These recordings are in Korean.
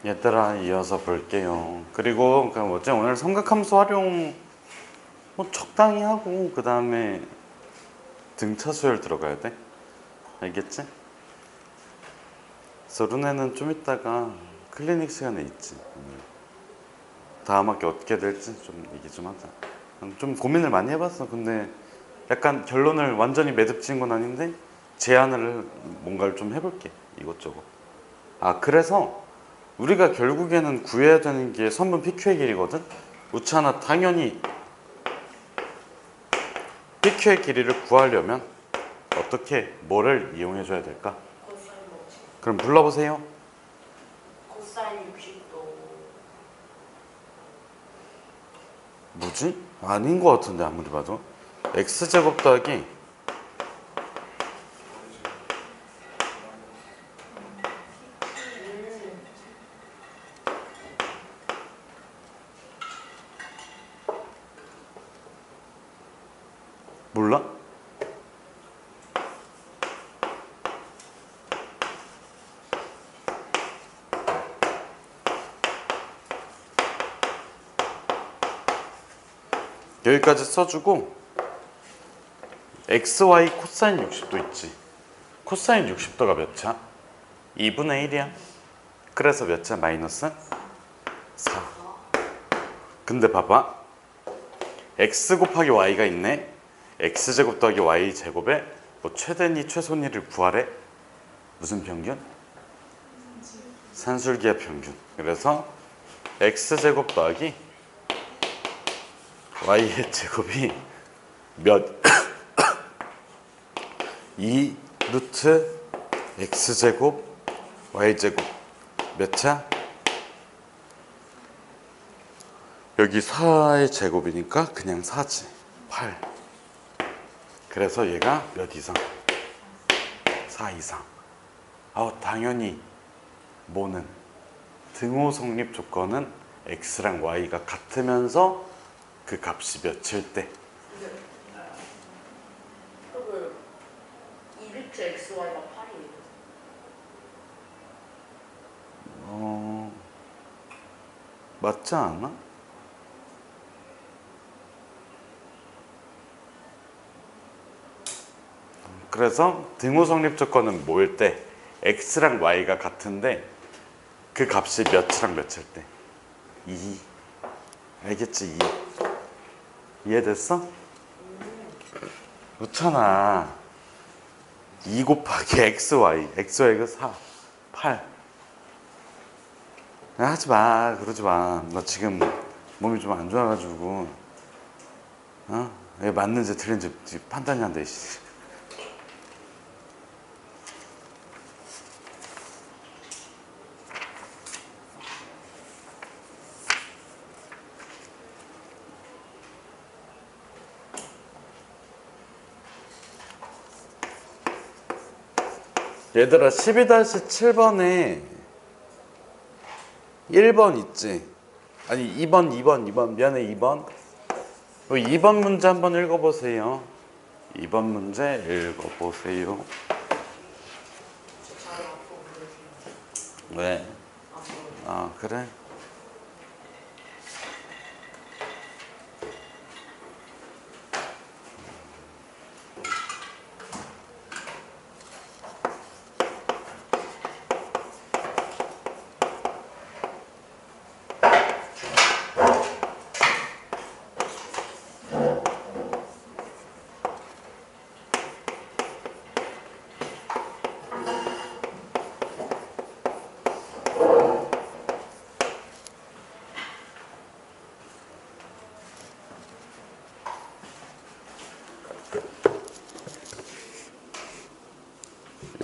얘들아, 이어서 볼게요. 그리고 어째 오늘 삼각함수 활용 뭐 적당히 하고 그 다음에 등차 수열 들어가야 돼. 알겠지? 그래서 룬에는 좀 이따가 클리닉 시간에 있지. 다음 학기 어떻게 될지 좀 얘기 좀 하자. 좀 고민을 많이 해봤어. 근데 약간 결론을 완전히 매듭지은 건 아닌데 제안을 뭔가를 좀 해볼게. 이것저것. 아, 그래서 우리가 결국에는 구해야 되는 게 선분 PQ의 길이거든. 우찬아, 당연히 PQ의 길이를 구하려면 어떻게 뭐를 이용해 줘야 될까? 코사인 법칙. 그럼 불러보세요. 코사인 60도. 뭐지? 아닌 것 같은데 아무리 봐도 x제곱 더하기 몰라? 여기까지 써주고 xy 코사인 60도 있지. 코사인 60도가 몇 차? 2분의 1이야. 그래서 몇 차? 마이너스 4. 근데 봐봐, x 곱하기 y가 있네. x제곱 더하기 y제곱에 뭐 최대니 최소니를 구하래. 무슨 평균? 산술기의 평균. 그래서 x제곱 더하기 y의 제곱이 몇? 2 루트 x제곱 y제곱 몇 차? 여기 4의 제곱이니까 그냥 4지. 8. 그래서 얘가 몇 이상? 4 이상. 당연히 뭐는 등호 성립 조건은 x랑 y가 같으면서 그 값이 몇일 때? 그러면 2루트 XY가 8이에요. 맞지 않아? 그래서 등호 성립 조건은 뭐일 때? x랑 y가 같은데 그 값이 몇이랑 몇일 때? 2. 알겠지? 2. 이해됐어? 그렇잖아. 2 곱하기 xy가 4, 8. 하지 마, 그러지 마. 나 지금 몸이 좀 안 좋아가지고, 이게 맞는지 틀린지 판단이 안 돼, 씨. 얘들아, 12-7번에 1번 있지? 아니, 2번. 미안해, 2번. 2번 문제 한번 읽어보세요. 2번 문제 읽어보세요. 저 자료 앞으로 보여주세요. 왜? 앞으로. 그래.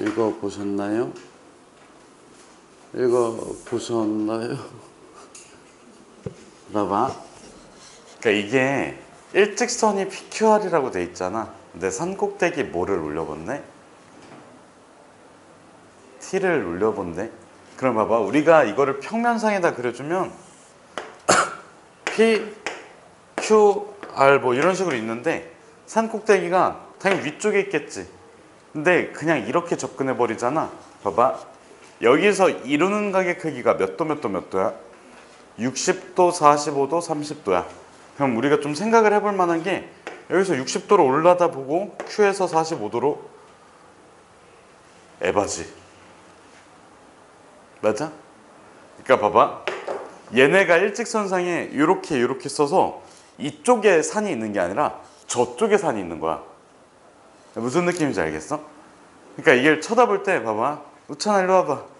읽어보셨나요? 봐봐. 그러니까 이게 일직선이 PQR이라고 돼 있잖아. 근데 산꼭대기 뭐를 올려본대? T를 올려본대. 그럼 봐봐, 우리가 이거를 평면상에다 그려주면 P, Q, R 뭐 이런 식으로 있는데 산꼭대기가 당연히 위쪽에 있겠지. 근데 그냥 이렇게 접근해 버리잖아. 봐봐, 여기서 이루는 각의 크기가 몇 도 몇 도 몇 도야? 60도, 45도, 30도야. 그럼 우리가 좀 생각을 해볼 만한 게 여기서 60도로 올라다 보고 Q에서 45도로 에바지. 맞아? 그러니까 봐봐. 얘네가 일직선상에 이렇게 써서 이쪽에 산이 있는 게 아니라 저쪽에 산이 있는 거야. 무슨 느낌인지 알겠어? 그러니까 이걸 쳐다볼 때 봐봐. 우찬아 일로 와봐.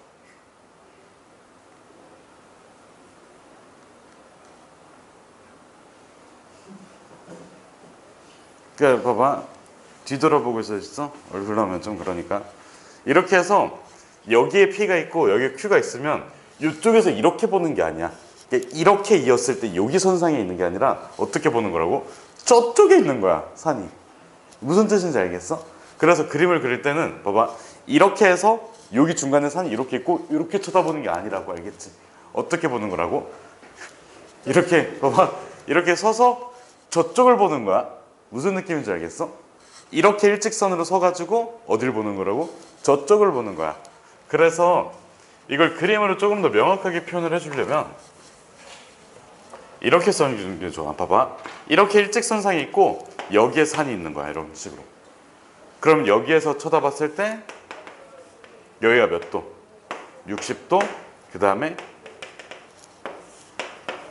그러니까 봐봐. 뒤돌아보고 있어. 얼굴 나오면 좀 그러니까. 이렇게 해서 여기에 P가 있고 여기에 Q가 있으면 이쪽에서 이렇게 보는 게 아니야. 이렇게 이었을 때 여기 선상에 있는 게 아니라 어떻게 보는 거라고? 저쪽에 있는 거야, 산이. 무슨 뜻인지 알겠어? 그래서 그림을 그릴 때는 봐봐. 이렇게 해서 여기 중간에 산이 이렇게 있고 이렇게 쳐다보는 게 아니라고, 알겠지? 어떻게 보는 거라고? 이렇게 봐봐. 이렇게 서서 저쪽을 보는 거야. 무슨 느낌인지 알겠어? 이렇게 일직선으로 서가지고 어딜 보는 거라고? 저쪽을 보는 거야. 그래서 이걸 그림으로 조금 더 명확하게 표현을 해주려면 이렇게 써주는 게 좋아. 봐봐. 이렇게 일직선상이 있고 여기에 산이 있는 거야. 이런 식으로. 그럼 여기에서 쳐다봤을 때 여기가 몇 도? 60도. 그 다음에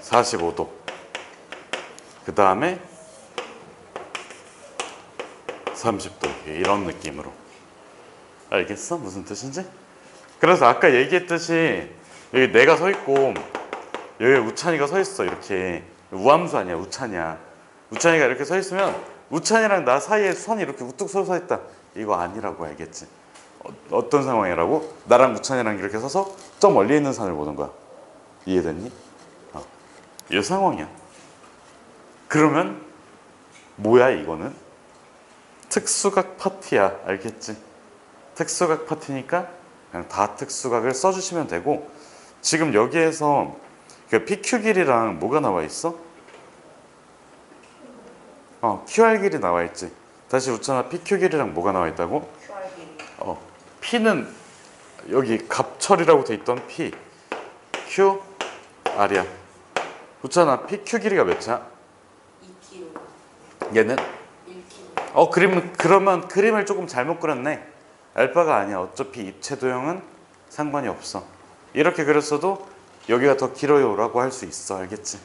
45도. 그 다음에 30도. 이런 느낌으로. 알겠어? 무슨 뜻인지? 그래서 아까 얘기했듯이 여기 내가 서 있고 여기 우찬이가 서 있어. 이렇게 우함수 아니야, 우찬이야. 우찬이가 이렇게 서 있으면 우찬이랑 나 사이에 선이 이렇게 우뚝 서서 있다. 이거 아니라고, 알겠지? 어떤 상황이라고? 나랑 우찬이랑 이렇게 서서 저 멀리 있는 산을 보는 거야. 이해됐니? 이 상황이야. 그러면 뭐야 이거는? 특수각 파티야. 알겠지? 특수각 파티니까 그냥 다 특수각을 써주시면 되고, 지금 여기에서 그 PQ 길이랑 뭐가 나와 있어? QR 길이 나와 있지. 다시 웃잖아. PQ 길이랑 뭐가 나와 있다고? QR 길이. P는 여기 갑철이라고 돼 있던 P, Q, R이야. 웃잖아. PQ 길이가 몇이야? 2kg. 얘는? 1kg. 그러면 그림을 조금 잘못 그렸네. 알파가 아니야. 어차피 입체 도형은 상관이 없어. 이렇게 그렸어도 여기가 더 길어요 라고 할 수 있어. 알겠지?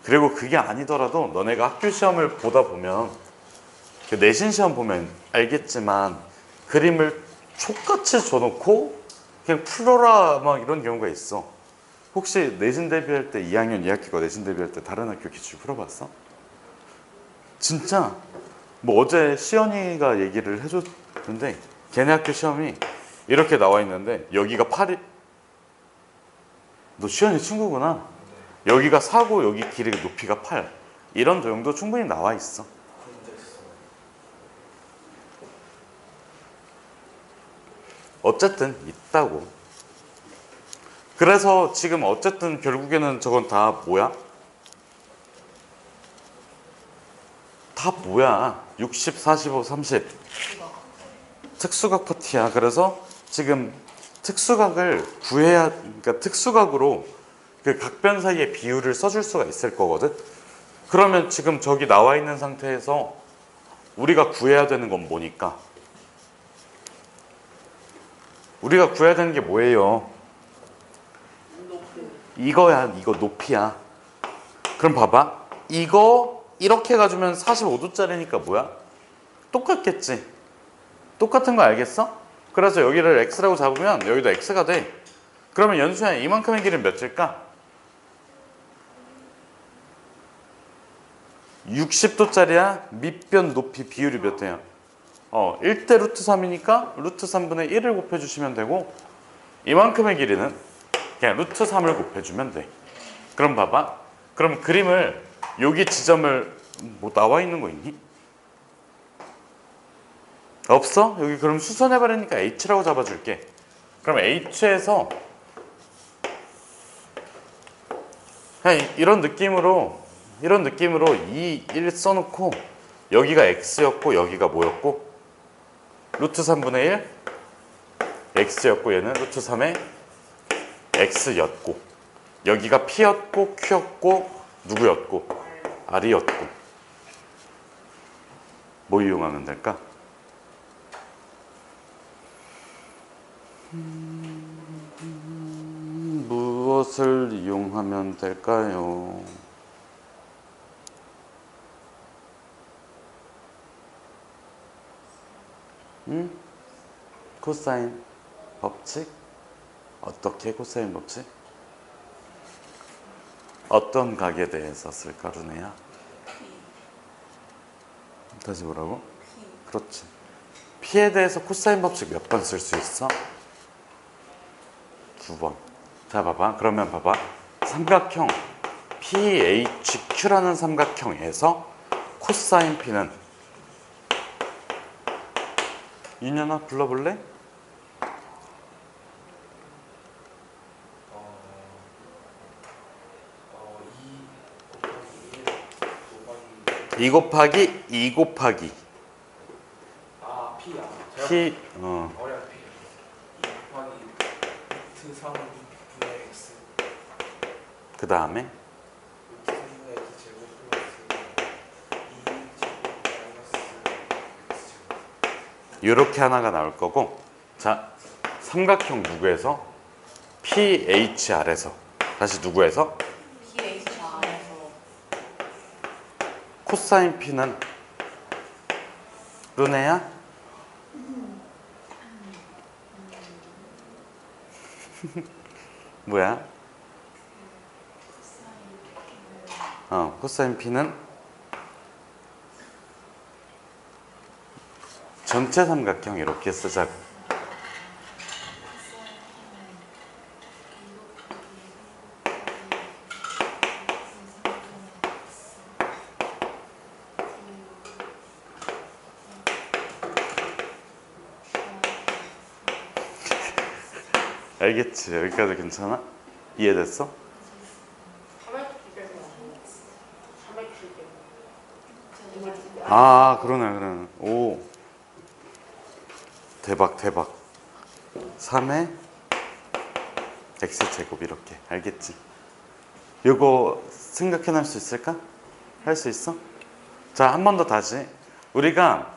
그리고 그게 아니더라도 너네가 학교 시험을 보다 보면, 그 내신 시험 보면 알겠지만 그림을 족같이 줘놓고 그냥 풀어라 막 이런 경우가 있어. 혹시 내신 대비할 때 2학년 2학기가 내신 대비할 때 다른 학교 기출 풀어봤어? 진짜 뭐 어제 시연이가 얘기를 해줬는데 걔네 학교 시험이 이렇게 나와 있는데 여기가 8이, 너 시연이 친구구나. 여기가 4고 여기 길이 높이가 8, 이런 도형도 충분히 나와 있어. 어쨌든 있다고. 그래서 지금 어쨌든 결국에는 저건 다 뭐야? 다 뭐야? 60, 45, 30 특수각 파티야. 그래서 지금 특수각을 구해야, 그러니까 특수각으로 그 각변 사이의 비율을 써줄 수가 있을 거거든. 그러면 지금 저기 나와 있는 상태에서 우리가 구해야 되는 건 뭐니까? 우리가 구해야 되는 게 뭐예요? 이거야. 이거 높이야. 그럼 봐봐. 이거 이렇게 가주면 45도짜리니까 뭐야? 똑같겠지. 똑같은 거 알겠어? 그래서 여기를 x라고 잡으면 여기도 x가 돼. 그러면 연수야, 이만큼의 길이는 몇일까? 60도짜리야. 밑변 높이 비율이 몇 대야? 1대 루트 3이니까 루트 3분의 1을 곱해주시면 되고, 이만큼의 길이는 그냥 루트 3을 곱해주면 돼. 그럼 봐봐. 그럼 그림을 여기 지점을 뭐 나와 있는 거 있니? 없어? 여기 그럼 수선해버리니까 H라고 잡아줄게. 그럼 H에서 그냥 이런 느낌으로 2, 1 써놓고 여기가 X였고 여기가 뭐였고? 루트 3분의 1 x였고 얘는 루트 3의 x였고 여기가 p였고 q였고 누구였고 r이었고 뭐 이용하면 될까? 무엇을 이용하면 될까요? 코사인 법칙? 어떻게 코사인 법칙? 어떤 각에 대해서 쓸까, 루네야? 다시 뭐라고? 그렇지. P에 대해서 코사인 법칙 몇 번 쓸 수 있어? 2번. 자, 봐봐. 그러면 봐봐. 삼각형 PHQ라는 삼각형에서 코사인 P는 윤현아 불러볼래? 2 곱하기 2 곱하기 아, P야. P 어려 P. 2 곱하기 루트 3 분의 X. 그 다음에 루트 3분의 X 제곱 플러스 2 제곱 마이너스 X 제곱. 이렇게 하나가 나올 거고 자 삼각형 누구에서? PHR에서 다시 누구에서? PHR에서 코사인 P는 루네야? 뭐야? 코사인 P는 전체 삼각형 이렇게 쓰자고. 알겠지? 여기까지 괜찮아? 이해됐어? 300 아 그러네. 오 대박 3의 x제곱 이렇게 알겠지? 이거 생각해낼 수 있을까? 할 수 있어? 자 한 번 더 다시 우리가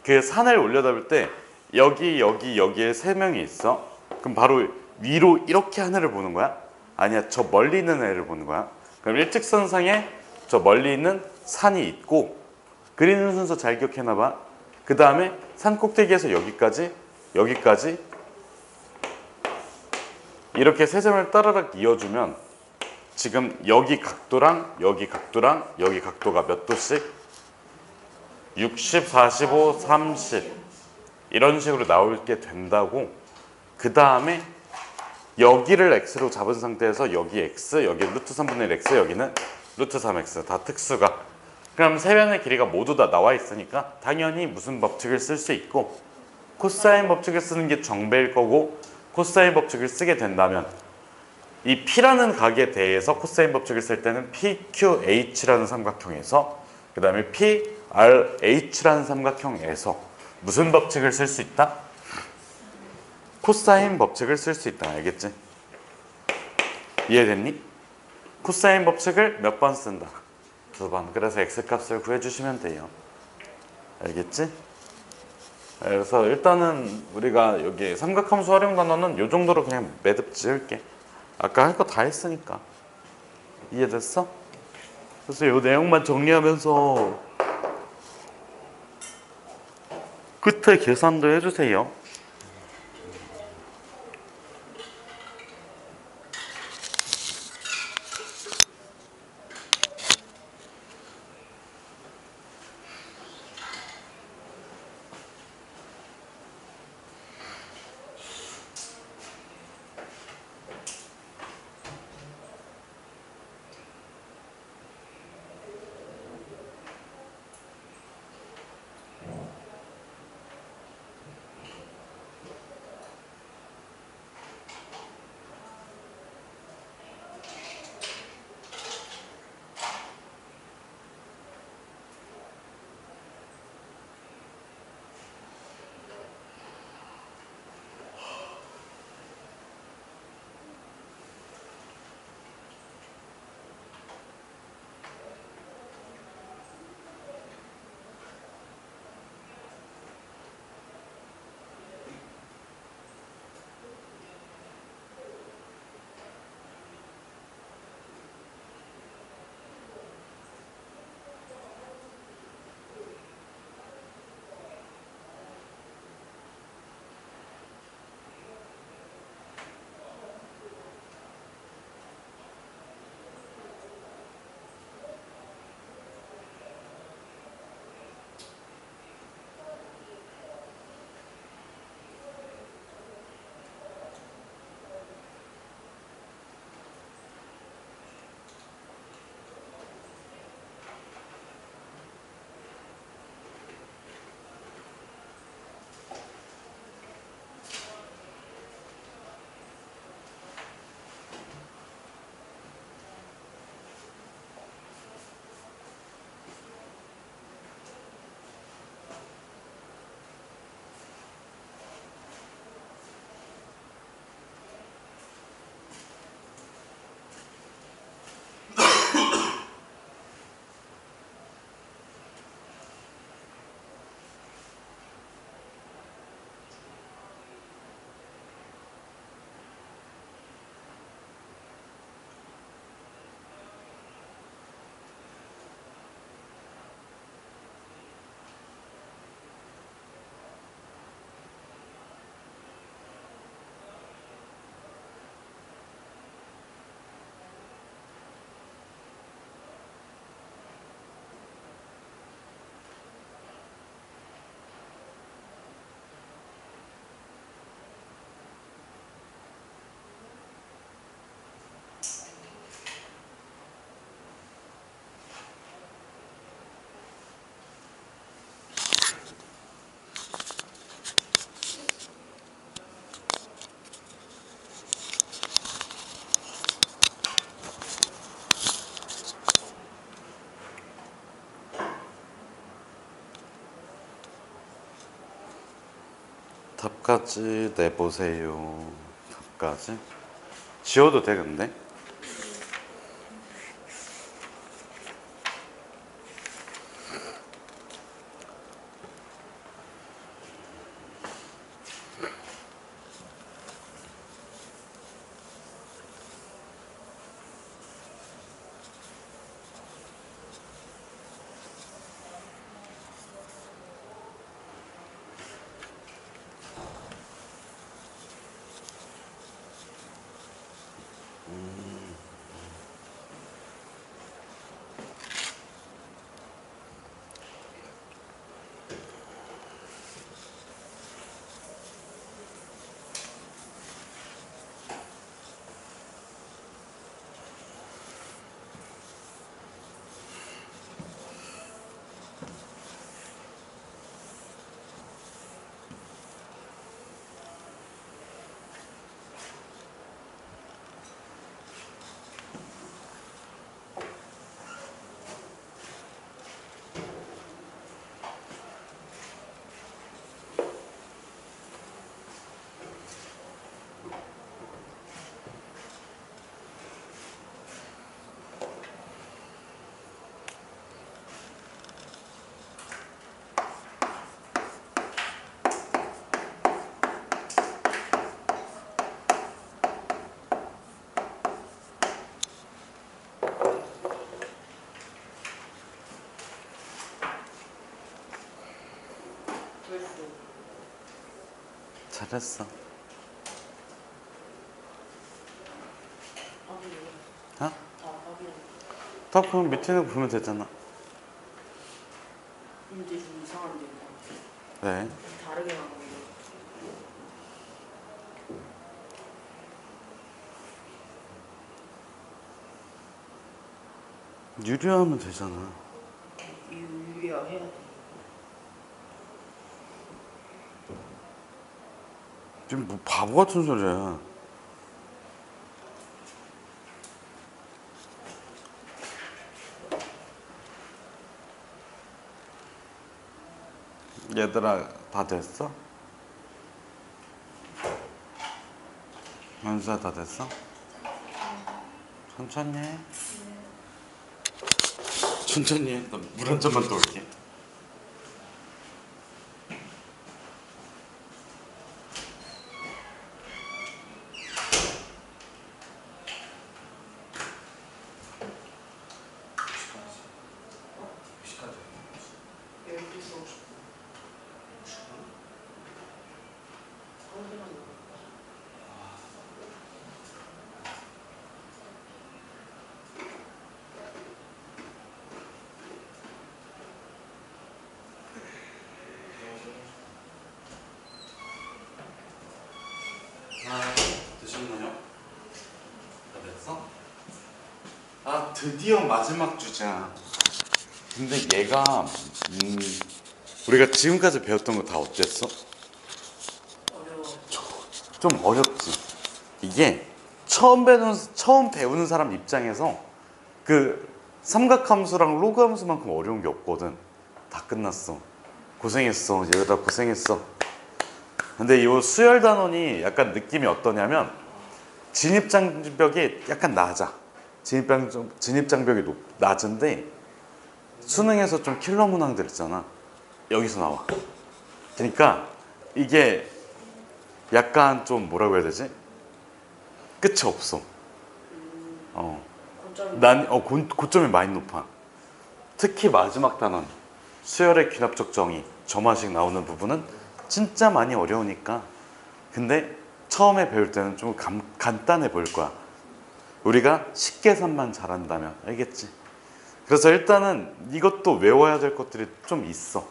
그 산을 올려다볼 때 여기에 세 명이 있어. 그럼 바로 위로 이렇게 하늘을 보는 거야? 아니야 저 멀리 있는 애를 보는 거야? 그럼 일직선상에 저 멀리 있는 산이 있고 그리는 순서 잘 기억해놔봐. 그 다음에 산 꼭대기에서 여기까지 이렇게 세 점을 따라락 이어주면 지금 여기 각도랑 여기 각도가 몇 도씩? 60, 45, 30 이런 식으로 나오게 된다고. 그 다음에 여기를 x로 잡은 상태에서 여기 x, 여기 루트 3분의 1 x, 여기는 루트 3x 다 특수가. 그럼 세 변의 길이가 모두 다 나와 있으니까 당연히 무슨 법칙을 쓸 수 있고 코사인 법칙을 쓰는 게 정배일 거고 코사인 법칙을 쓰게 된다면 이 P라는 각에 대해서 코사인 법칙을 쓸 때는 PQH라는 삼각형에서 그 다음에 PRH라는 삼각형에서 무슨 법칙을 쓸 수 있다? 코사인 법칙을 쓸 수 있다. 알겠지? 이해됐니? 코사인 법칙을 몇 번 쓴다? 2번. 그래서 x값을 구해주시면 돼요. 알겠지? 그래서 일단은 우리가 여기 삼각함수 활용 단어는 이 정도로 그냥 매듭 지을게. 아까 할 거 다 했으니까. 이해됐어? 그래서 이 내용만 정리하면서 끝에 계산도 해주세요. 답까지 내보세요. 답까지 지워도 돼 근데? 잘했어. 어? 답 그럼 밑에 있는 거 보면 되잖아. 근데 좀 이상한데 네. 다르게 나오는데 유리하면 되잖아. 유리화 해야 돼. 지금 뭐 바보 같은 소리야. 얘들아 다 됐어? 연수야 다 됐어? 천천히 해. 천천히 해. 나 물 한 잔만 더 올게. 드셨나요? 다 됐어? 아 드디어 마지막 주제야. 근데 얘가 우리가 지금까지 배웠던 거 다 어땠어? 어려워. 좀 어렵지. 이게 처음 배우는 사람 입장에서 그 삼각함수랑 로그함수만큼 어려운 게 없거든. 다 끝났어. 고생했어. 얘들아 고생했어. 근데 이 수열 단원이 약간 느낌이 어떠냐면 진입장벽이 약간 낮아. 진입장벽이 낮은데 수능에서 좀 킬러 문항들 있잖아. 여기서 나와. 그러니까 이게 약간 좀 뭐라고 해야 되지? 끝이 없어. 고점이 많이 높아. 특히 마지막 단원 수열의 귀납적 정의 점화식 나오는 부분은 진짜 많이 어려우니까. 근데 처음에 배울 때는 좀 간단해 보일 거야. 우리가 식계산만 잘한다면. 알겠지? 그래서 일단은 이것도 외워야 될 것들이 좀 있어.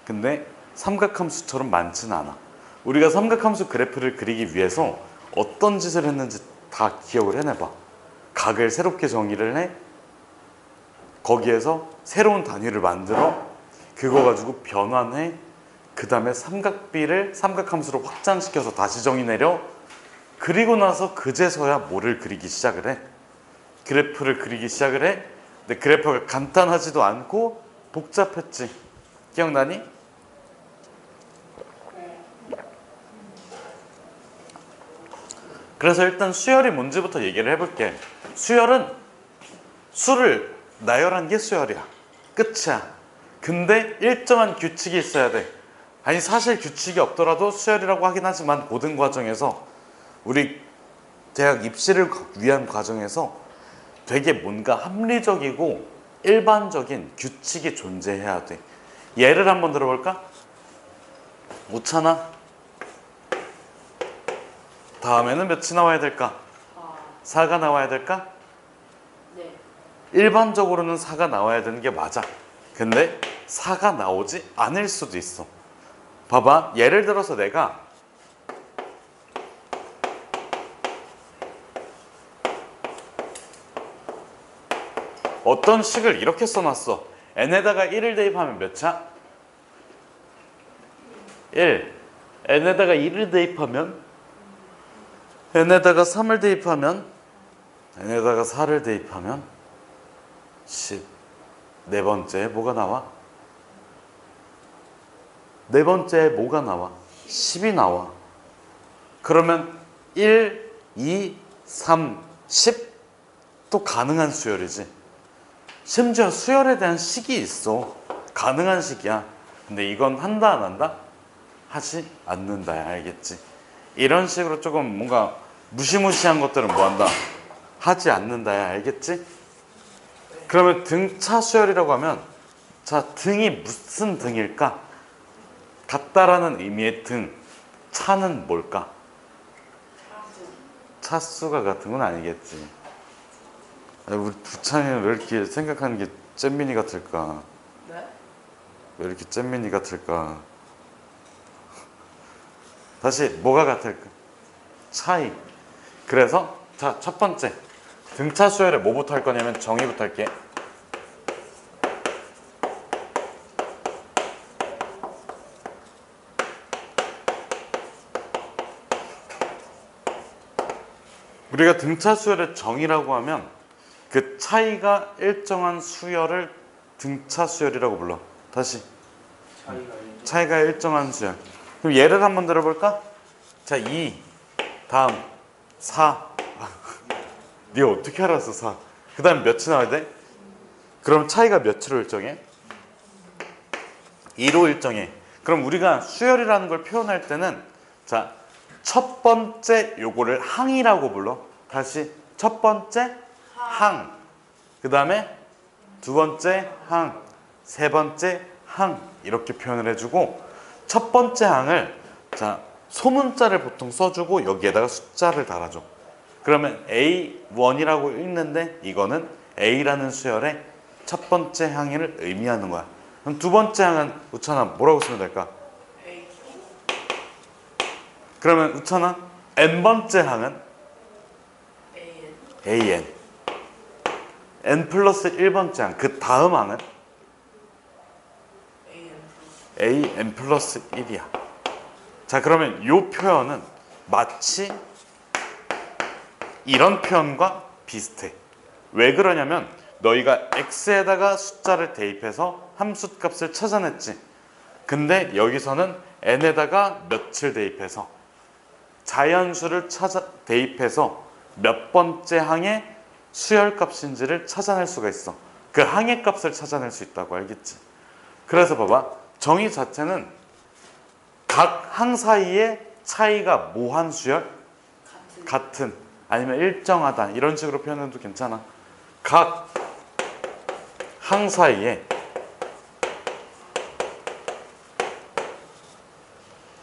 근데 삼각함수처럼 많지는 않아. 우리가 삼각함수 그래프를 그리기 위해서 어떤 짓을 했는지 다 기억을 해내봐. 각을 새롭게 정의를 해. 거기에서 새로운 단위를 만들어. 그거 가지고 변환해. 그 다음에 삼각함수로 확장시켜서 다시 정의 내려. 그리고 나서 그제서야 뭐를 그리기 시작을 해. 그래프를 그리기 시작을 해. 근데 그래프가 간단하지도 않고 복잡했지. 기억나니? 그래서 일단 수열이 뭔지부터 얘기를 해볼게. 수열은 수를 나열한 게 수열이야. 끝이야. 근데 일정한 규칙이 있어야 돼. 아니 사실 규칙이 없더라도 수열이라고 하긴 하지만 고등 과정에서 우리 대학 입시를 위한 과정에서 되게 뭔가 합리적이고 일반적인 규칙이 존재해야 돼. 예를 한번 들어볼까? 우찬아, 다음에는 몇이 나와야 될까? 4가 나와야 될까? 네. 일반적으로는 4가 나와야 되는 게 맞아. 근데 4가 나오지 않을 수도 있어. 봐봐, 예를 들어서 내가 어떤 식을 이렇게 써놨어. n에다가 1을 대입하면 몇이야? 1. n에다가 2를 대입하면, n에다가 3을 대입하면, n에다가 4를 대입하면 10. 네 번째에 뭐가 나와? 네 번째에 뭐가 나와? 10이 나와. 그러면 1, 2, 3, 10? 또 가능한 수열이지. 심지어 수열에 대한 식이 있어. 가능한 식이야. 근데 이건 한다 안 한다? 하지 않는다야. 알겠지? 이런 식으로 조금 뭔가 무시무시한 것들은 뭐 한다? 하지 않는다야. 알겠지? 그러면 등차 수열이라고 하면, 자, 등이 무슨 등일까? 같다라는 의미의 등. 차는 뭘까? 차수가 같은 건 아니겠지. 아니, 우리 두찬이는 왜 이렇게 생각하는 게 잼민이 같을까? 네? 왜 이렇게 잼민이 같을까? 다시 뭐가 같을까? 차이. 그래서 자, 첫 번째 등차 수열에 뭐부터 할 거냐면 정의부터 할게. 우리가 등차 수열의 정의라고 하면 그 차이가 일정한 수열을 등차 수열이라고 불러. 다시 차이가 일정한 수열. 그럼 예를 한번 들어볼까? 자, 2 다음 4. 네 어떻게 알았어? 4. 그 다음 몇이 나와야 돼? 그럼 차이가 몇으로 일정해? 2로 일정해. 그럼 우리가 수열이라는 걸 표현할 때는 자, 첫 번째 요거를 항이라고 불러. 다시 첫 번째 항. 그 다음에 두 번째 항. 세 번째 항. 이렇게 표현을 해주고 첫 번째 항을 자, 소문자를 보통 써주고 여기에다가 숫자를 달아줘. 그러면 A1이라고 읽는데 이거는 A라는 수열의 첫 번째 항을 의미하는 거야. 그럼 두 번째 항은 우찬아 뭐라고 쓰면 될까? A. 그러면 우찬아 n번째 항은 AN. AN. n 플러스 1번째 항. 그 다음 항은 AN. AN 플러스 1이야. 자, 그러면 이 표현은 마치 이런 표현과 비슷해. 왜 그러냐면 너희가 x에다가 숫자를 대입해서 함수 값을 찾아냈지. 근데 여기서는 n에다가 몇을 대입해서 자연수를 대입해서 몇 번째 항의 수열 값인지를 찾아낼 수가 있어. 그 항의 값을 찾아낼 수 있다고. 알겠지? 그래서 봐봐. 정의 자체는 각 항 사이의 차이가 뭐한 수열? 같은. 아니면 일정하다. 이런 식으로 표현해도 괜찮아. 각 항 사이에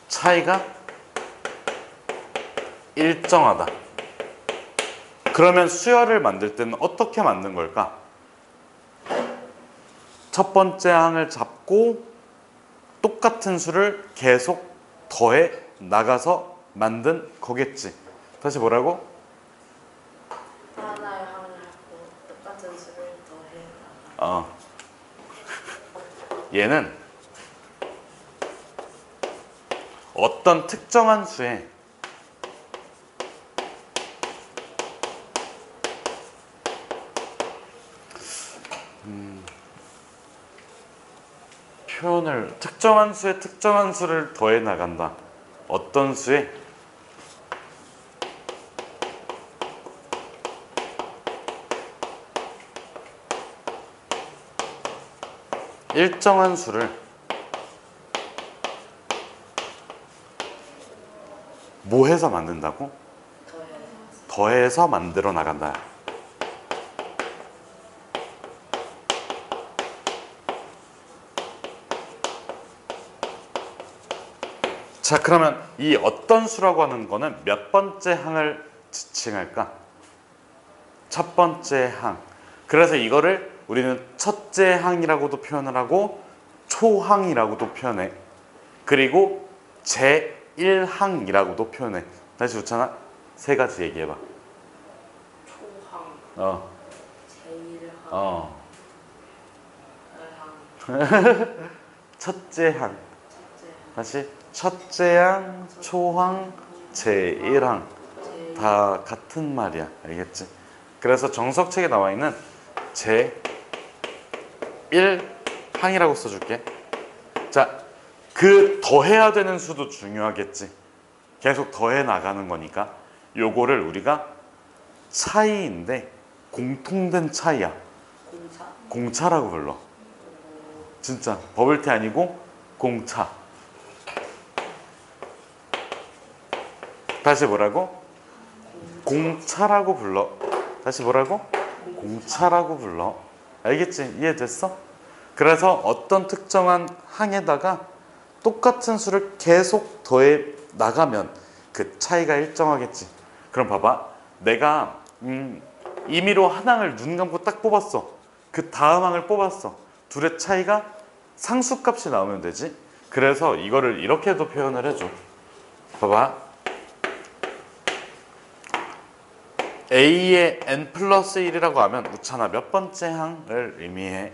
차이가 일정하다. 그러면 수열을 만들 때는 어떻게 만든 걸까? 첫 번째 항을 잡고 똑같은 수를 계속 더해 나가서 만든 거겠지. 다시 뭐라고? 하나의 항을 갖고 똑같은 수를 더해. 얘는 어떤 특정한 수에 표현을 특정한 수에 특정한 수를 더해 나간다. 어떤 수에 일정한 수를 뭐 해서 만든다고? 더해서 만들어 나간다. 자, 그러면 이 어떤 수라고 하는 거는 몇 번째 항을 지칭할까? 첫 번째 항. 그래서 이거를 우리는 첫째 항이라고도 표현을 하고 초항이라고도 표현해. 그리고 제1항이라고도 표현해. 다시 좋잖아. 세 가지 얘기해봐. 초항, 어. 제1항, 어. 항, 첫째 항. 첫째 다시 첫째 항, 초항, 제1항. 다 같은 말이야. 알겠지? 그래서 정석책에 나와 있는 제1항이라고 써줄게. 자, 그 더해야 되는 수도 중요하겠지. 계속 더해 나가는 거니까 요거를 우리가 차이인데 공통된 차이야. 공차, 공차라고 불러. 진짜 버블티 아니고 공차. 다시 뭐라고? 공차라고 불러. 다시 뭐라고? 공차라고 불러. 알겠지? 이해됐어? 그래서 어떤 특정한 항에다가 똑같은 수를 계속 더해 나가면 그 차이가 일정하겠지. 그럼 봐봐. 내가 임의로 한 항을 눈 감고 딱 뽑았어. 그 다음 항을 뽑았어. 둘의 차이가 상수값이 나오면 되지. 그래서 이거를 이렇게도 표현을 해줘. 봐봐. A의 n 플러스 1이라고 하면 우찬아 몇 번째 항을 의미해?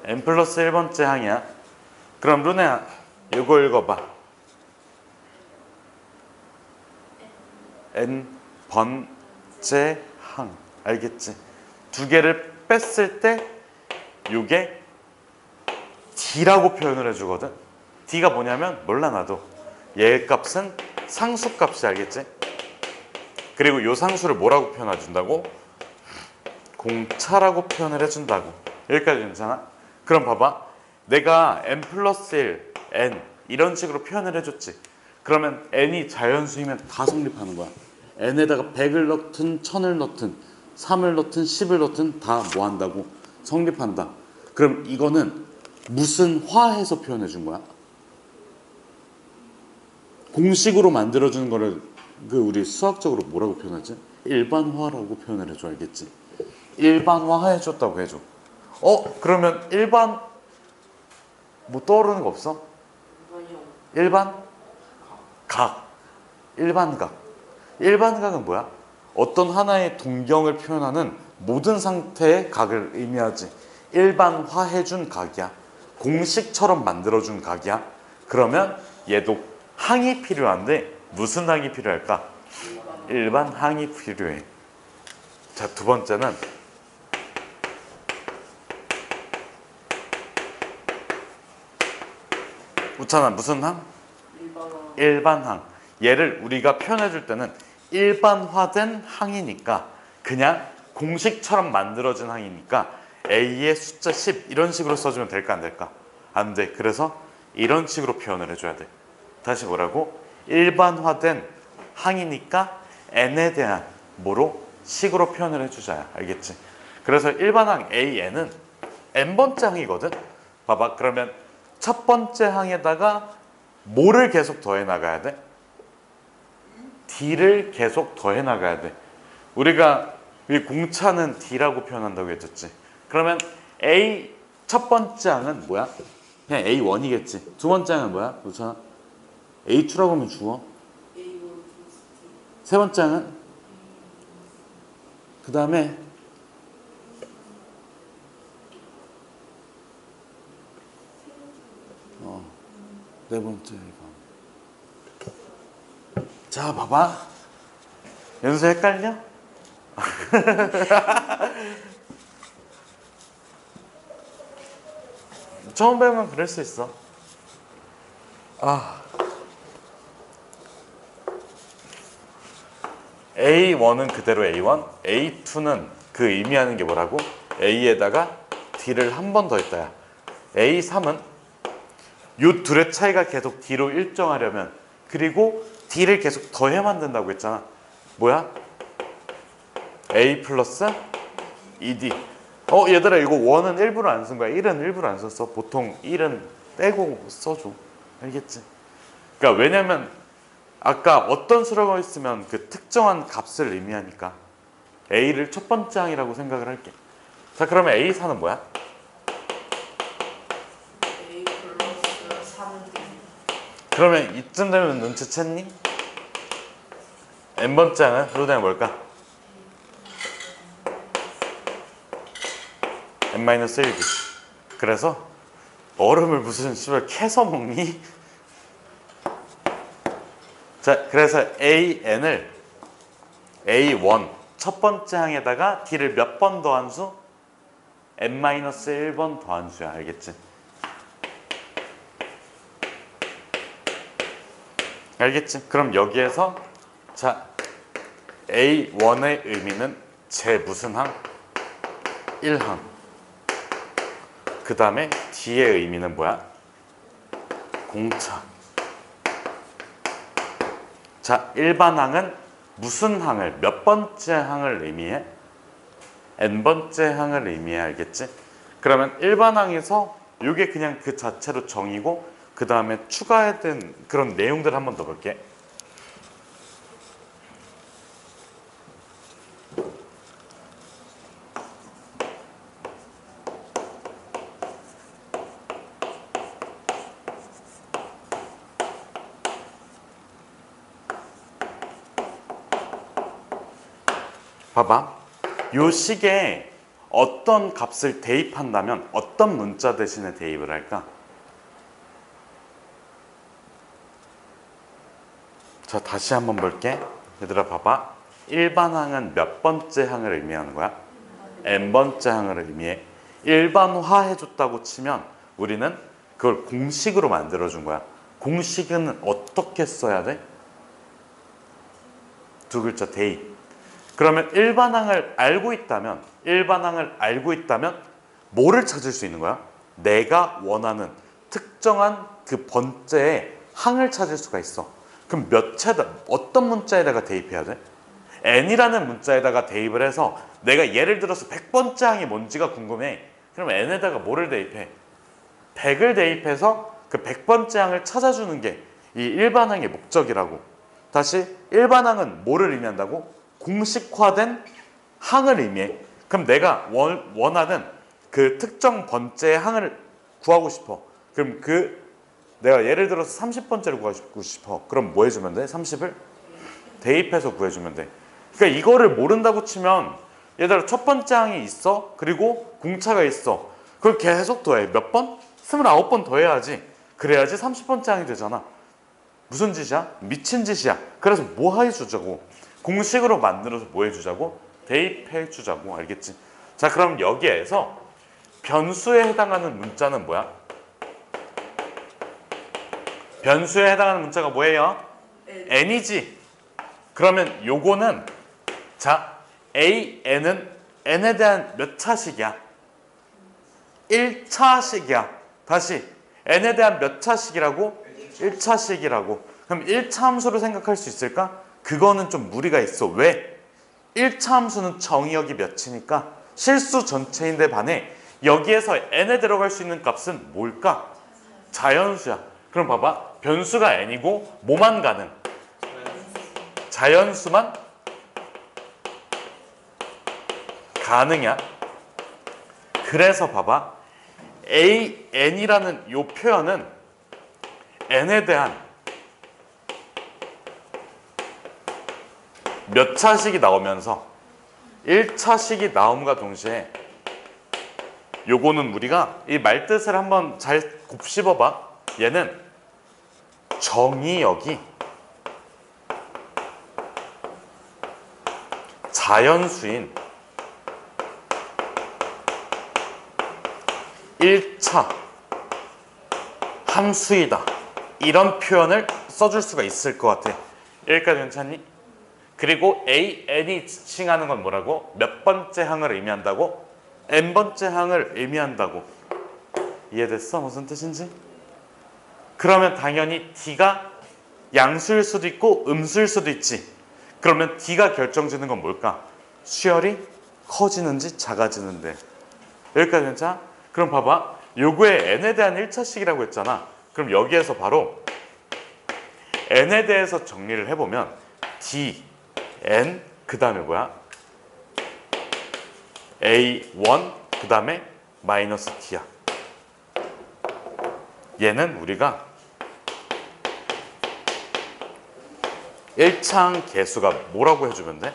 n 플러스 1번째 항이야. 그럼 루네야 이거 읽어봐. n 번째 항. 알겠지? 두 개를 뺐을 때 이게 d라고 표현을 해주거든. d가 뭐냐면 몰라 나도. 얘 값은 상수값이 알겠지? 그리고 요 상수를 뭐라고 표현해 준다고? 공차라고 표현을 해준다고. 여기까지 괜찮아? 그럼 봐봐. 내가 n 플러스 1, n 이런 식으로 표현을 해줬지. 그러면 n이 자연수이면 다 성립하는 거야. n에다가 100을 넣든 1000을 넣든 3을 넣든 10을 넣든 다 뭐 한다고? 성립한다. 그럼 이거는 무슨 화해서 표현해 준 거야? 공식으로 만들어주는 거를 그 우리 수학적으로 뭐라고 표현하지? 일반화라고 표현을 해줘. 알겠지? 일반화 해줬다고 해줘. 그러면 일반 뭐 떠오르는 거 없어? 일반 각. 일반각. 일반각은 뭐야? 어떤 하나의 동경을 표현하는 모든 상태의 각을 의미하지. 일반화해준 각이야. 공식처럼 만들어준 각이야. 그러면 얘도 항이 필요한데 무슨 항이 필요할까? 일반 항이 필요해. 자, 두 번째는 우찬아 무슨 항? 일반항. 얘를 우리가 표현해 줄 때는 일반화된 항이니까 그냥 공식처럼 만들어진 항이니까 A의 숫자 10 이런 식으로 써주면 될까 안 될까? 안 돼. 그래서 이런 식으로 표현을 해줘야 돼. 다시 뭐라고? 일반화된 항이니까 n에 대한 뭐로? 식으로 표현을 해주자야. 알겠지? 그래서 일반항 AN은 n번째 항이거든? 봐봐. 그러면 첫 번째 항에다가 뭐를 계속 더해 나가야 돼? D를 계속 더해 나가야 돼. 우리가 이 공차는 D라고 표현한다고 했었지. 그러면 A 첫 번째 항은 뭐야? 그냥 A1이겠지. 두 번째 항은 뭐야? 그렇잖아. A2라고 하면 주어. 세 번째 항은 그 다음에 네 번째 이거. 자, 봐봐. 연수 헷갈려? 처음 배우면 그럴 수 있어. A1은 그대로 A1, A2는 그 의미하는 게 뭐라고? A에다가 D를 한 번 더 했다야. A3은 요 둘의 차이가 계속 D로 일정하려면 그리고 D를 계속 더해만 된다고 했잖아. 뭐야? A 플러스 2D. 얘들아 이거 1은 일부러 안 쓴 거야. 1은 일부러 안 썼어. 보통 1은 떼고 써줘. 알겠지? 그러니까 왜냐면 아까 어떤 수라고 했으면 그 특정한 값을 의미하니까 A를 첫 번째 항이라고 생각을 할게. 자 그러면 A4는 뭐야? A 플러스 3D. 그러면 이쯤 되면 눈치챘니? n번째 항은 그러다가 뭘까? n-1기. 그래서 얼음을 무슨 씨발 캐서 먹니? 자 그래서 an을 a1 첫 번째 항에다가 d를 몇 번 더한 수? n-1번 더한 수야. 알겠지? 알겠지? 그럼 여기에서 자 A1의 의미는 제 무슨 항? 1항. 그 다음에 D의 의미는 뭐야? 공차. 자 일반항은 무슨 항을 몇 번째 항을 의미해? n번째 항을 의미해. 알겠지? 그러면 일반항에서 이게 그냥 그 자체로 정의고 그 다음에 추가된 그런 내용들을 한 번 더 볼게. 봐봐. 요 식에 어떤 값을 대입한다면 어떤 문자 대신에 대입을 할까? 자 다시 한번 볼게. 얘들아 봐봐. 일반항은 몇 번째 항을 의미하는 거야? n번째 항을 의미해. 일반화해줬다고 치면 우리는 그걸 공식으로 만들어준 거야. 공식은 어떻게 써야 돼? 두 글자 대입. 그러면 일반항을 알고 있다면 뭐를 찾을 수 있는 거야? 내가 원하는 특정한 그 번째의 항을 찾을 수가 있어. 그럼 어떤 문자에다가 대입해야 돼? n이라는 문자에다가 대입을 해서 내가 예를 들어서 100번째 항이 뭔지가 궁금해. 그럼 n에다가 뭐를 대입해? 100을 대입해서 그 100번째 항을 찾아주는 게 이 일반항의 목적이라고. 다시 일반항은 뭐를 의미한다고? 공식화된 항을 의미해. 그럼 내가 원하는 그 특정 번째의 항을 구하고 싶어. 그럼 내가 예를 들어서 30번째를 구하고 싶어. 그럼 뭐 해주면 돼? 30을 대입해서 구해주면 돼. 그러니까 이거를 모른다고 치면 얘들아 첫 번째 항이 있어. 그리고 공차가 있어. 그걸 계속 더해. 몇 번? 29번 더해야지. 그래야지 30번째 항이 되잖아. 무슨 짓이야? 미친 짓이야. 그래서 뭐 해주자고? 공식으로 만들어서 뭐 해주자고? 대입해주자고. 알겠지? 자 그럼 여기에서 변수에 해당하는 문자는 뭐야? 변수에 해당하는 문자가 뭐예요? n이지. 그러면 요거는 자 an은 n에 대한 몇 차식이야? 1차식이야. 다시 n에 대한 몇 차식이라고? 1차식이라고. 그럼 1차 함수로 생각할 수 있을까? 그거는 좀 무리가 있어. 왜? 1차 함수는 정의역이 몇이니까 실수 전체인데 반해 여기에서 n에 들어갈 수 있는 값은 뭘까? 자연수야. 그럼 봐봐. 변수가 n이고 뭐만 가능? 자연수만 가능이야. 그래서 봐봐. an이라는 요 표현은 n에 대한 몇 차식이 나오면서 1차식이 나옴과 동시에 요거는 우리가 이 말뜻을 한번 잘 곱씹어봐. 얘는 정의역이 자연수인 1차 함수이다. 이런 표현을 써줄 수가 있을 것 같아. 여기까지 괜찮니? 그리고 AN이 칭하는 건 뭐라고? 몇 번째 항을 의미한다고? n번째 항을 의미한다고. 이해됐어? 무슨 뜻인지? 그러면 당연히 D가 양수일 수도 있고 음수일 수도 있지. 그러면 D가 결정짓는 건 뭘까? 수열이 커지는지 작아지는데. 여기까지 괜찮아? 그럼 봐봐. 요거에 n에 대한 1차식이라고 했잖아. 그럼 여기에서 바로 n에 대해서 정리를 해보면 D, n, 그 다음에 뭐야? A1, 그 다음에 마이너스 T야. 얘는 우리가 1차항 개수가 뭐라고 해주면 돼?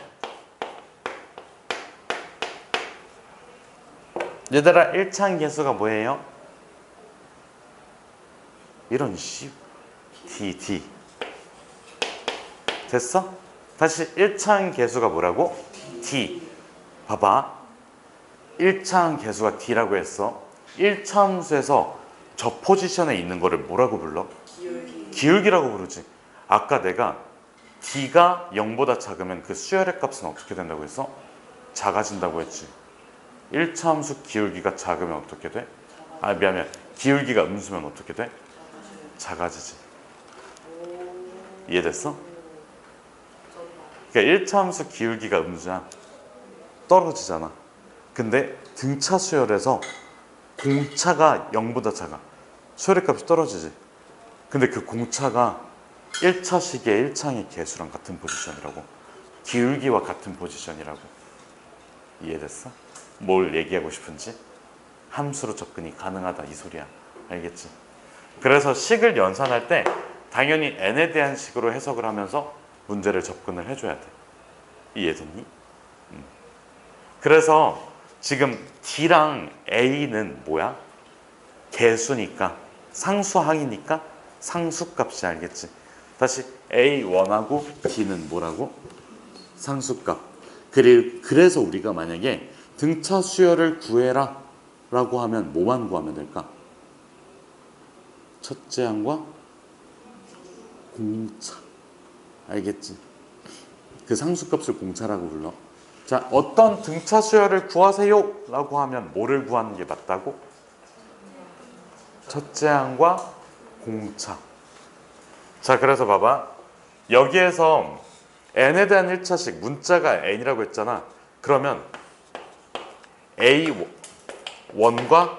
얘들아 1차항 개수가 뭐예요? 이런 D 됐어? 다시 1차항 개수가 뭐라고? D. 봐봐 1차항 개수가 D라고 했어. 1차 함수에서 저 포지션에 있는 거를 뭐라고 불러? 기울기라고 부르지. 아까 내가 D가 0보다 작으면 그 수열의 값은 어떻게 된다고 했어? 작아진다고 했지. 1차 함수 기울기가 작으면 어떻게 돼? 아 미안 기울기가 음수면 어떻게 돼? 작아지지. 이해됐어? 그러니까 1차 함수 기울기가 음수야. 떨어지잖아. 근데 등차 수열에서 공차가 0보다 작아. 수열의 값이 떨어지지. 근데 그 공차가 1차식의 1차항의 개수랑 같은 포지션이라고. 기울기와 같은 포지션이라고. 이해됐어? 뭘 얘기하고 싶은지? 함수로 접근이 가능하다 이 소리야. 알겠지? 그래서 식을 연산할 때 당연히 n에 대한 식으로 해석을 하면서 문제를 접근을 해줘야 돼. 이해됐니? 그래서 지금 D랑 A는 뭐야? 개수니까 상수항이니까 상수값이 알겠지? 다시 A1하고 D는 뭐라고? 상수값. 그래서 우리가 만약에 등차 수열을 구해라 라고 하면 뭐만 구하면 될까? 첫째 항과 공차. 알겠지? 그 상수값을 공차라고 불러. 자, 어떤 등차 수열을 구하세요 라고 하면 뭐를 구하는 게 맞다고? 첫째 항과 공차. 자, 그래서 봐봐. 여기에서 n에 대한 1차식 문자가 n이라고 했잖아. 그러면 A1과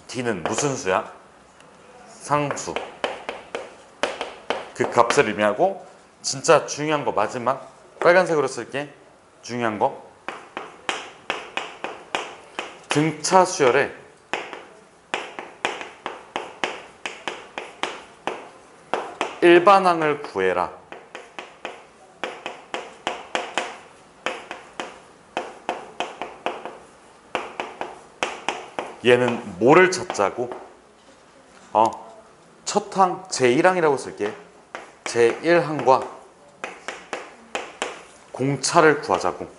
D는 무슨 수야? 상수. 그 값을 의미하고 진짜 중요한 거 마지막 빨간색으로 쓸게. 중요한 거 등차 수열에 일반항을 구해라. 얘는 뭐를 찾자고? 첫 항 제1항이라고 쓸게. 제1항과 공차를 구하자고.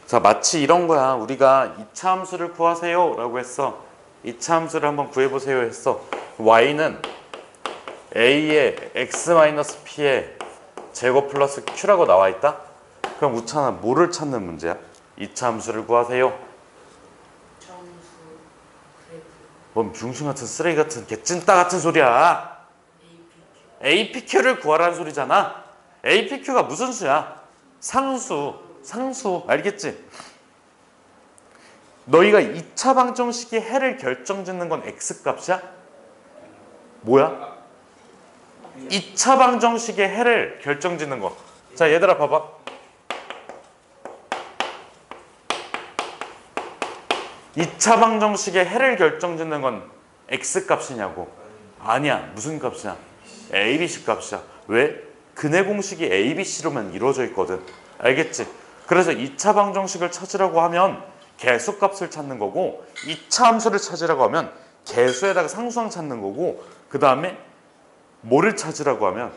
자, 마치 이런 거야. 우리가 2차 함수를 구하세요 라고 했어. 2차 함수를 한번 구해보세요 했어. y는 a의 x-p의 제곱 플러스 q라고 나와 있다. 그럼 우찬아 뭐를 찾는 문제야? 2차 함수를 구하세요. 뭔 병신 같은 쓰레기 같은 개찐따 같은 소리야. APQ를 구하라는 소리잖아. APQ가 무슨 수야? 상수. 알겠지? 너희가 2차 방정식의 해를 결정짓는 건 x값이야? 뭐야? 2차 방정식의 해를 결정짓는 거. 자, 얘들아 봐봐. 이 차 방정식의 해를 결정짓는 건 x값이냐고. 아니야. 무슨 값이야? abc 값이야. 왜? 근해 공식이 abc로만 이루어져 있거든. 알겠지? 그래서 2차 방정식을 찾으라고 하면 개수값을 찾는 거고 2차 함수를 찾으라고 하면 개수에다가 상수항 찾는 거고 그 다음에 뭐를 찾으라고 하면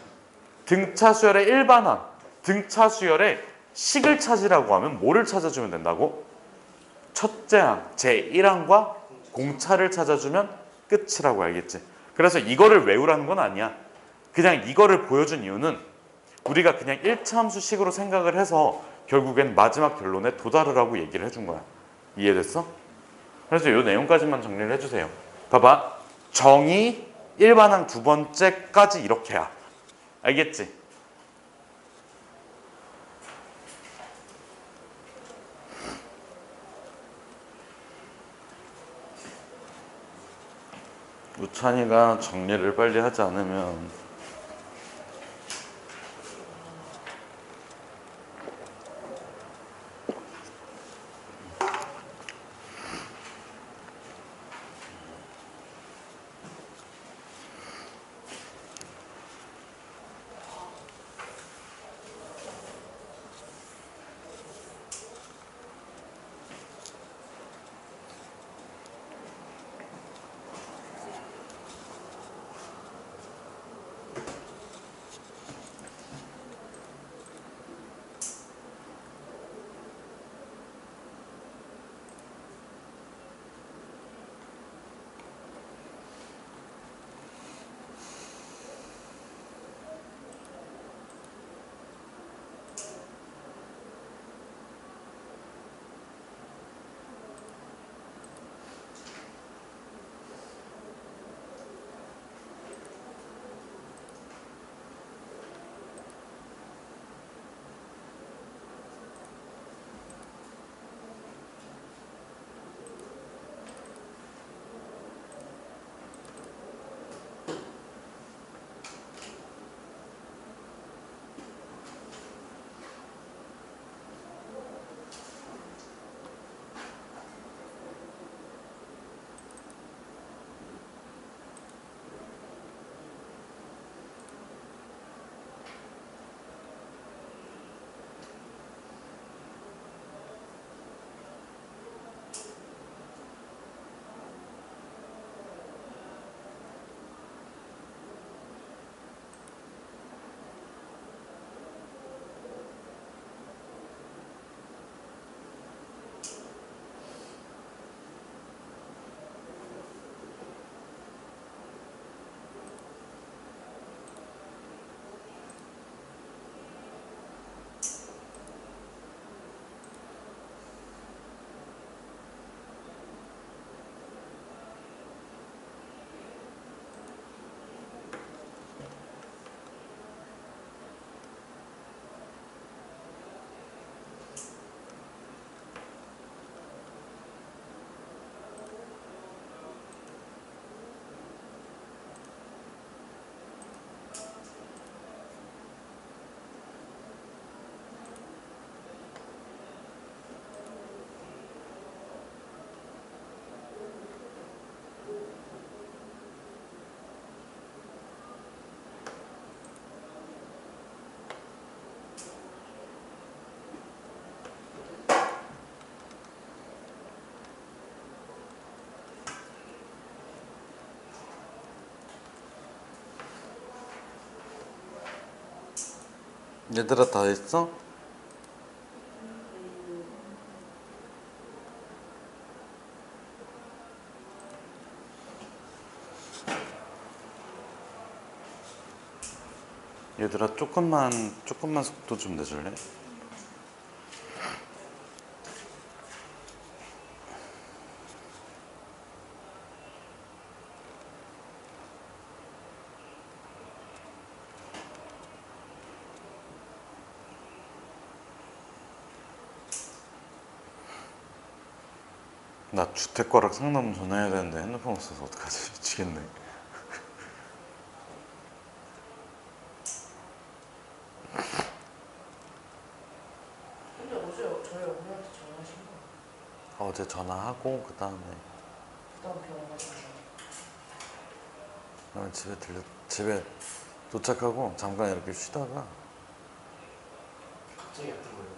등차 수열의 일반항, 등차 수열의 식을 찾으라고 하면 뭐를 찾아주면 된다고? 첫째 항, 제1항과 공차를 찾아주면 끝이라고. 알겠지? 그래서 이거를 외우라는 건 아니야. 그냥 이거를 보여준 이유는 우리가 그냥 1차 함수식으로 생각을 해서 결국엔 마지막 결론에 도달하라고 얘기를 해준 거야. 이해됐어? 그래서 이 내용까지만 정리를 해주세요. 봐봐. 정의 일반항 두 번째까지 이렇게야. 알겠지? 우찬이가 정리를 빨리 하지 않으면 얘들아 다 했어? 얘들아 조금만 속도 좀 내줄래? 나 주택과락 상담 전화해야 되는데 핸드폰 없어서 어떡하지? 미치겠네. 근데 어제 저희 언니한테 전화하신 거 어제 전화하고 그 다음에 병원 가셨나요? 집에 도착하고 잠깐 이렇게 쉬다가 갑자기 아픈 거예요.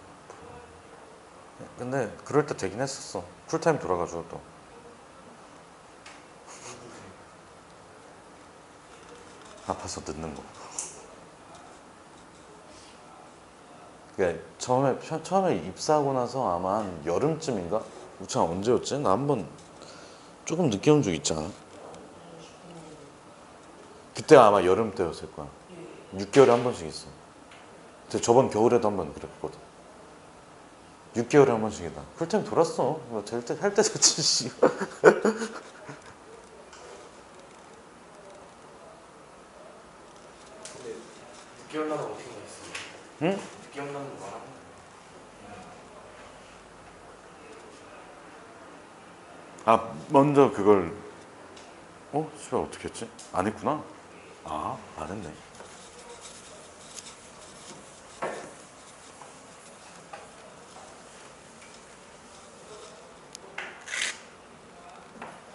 근데 그럴 때 되긴 했었어. 쿨타임 돌아가지고 또 아파서 늦는 거. 그러니까 처음에 입사하고 나서 아마 한 여름쯤인가? 우창 언제였지? 나 한번 조금 늦게 온 적 있지 않아? 그때가 아마 여름 때였을 거야. 6개월에 한 번씩 있어. 근데 저번 겨울에도 한 번 그랬거든. 6개월에 한 번씩이다. 쿨타임 돌았어. 할때 좋지. 씨. 근데 늦게 올라가 어떻게 했어? 응? 늦게 올라가는 거 말하는 아 먼저 그걸 씨발 어떻게 했지? 안 했구나. 안 했네.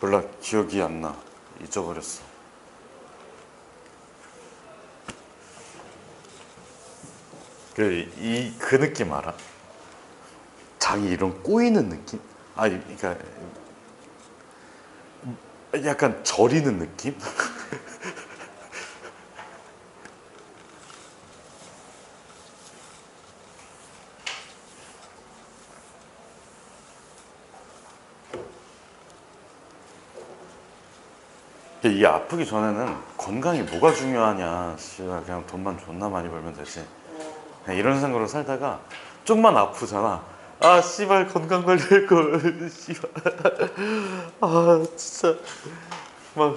몰라, 기억이 안 나. 잊어버렸어. 그 느낌 알아? 자기 이런 꼬이는 느낌? 그러니까 약간 저리는 느낌? 이게 아프기 전에는 건강이 뭐가 중요하냐, 씨발 그냥 돈만 존나 많이 벌면 되지, 그냥 이런 생각으로 살다가 좀만 아프잖아. 씨발 건강 관리할 걸. 씨발. 진짜 막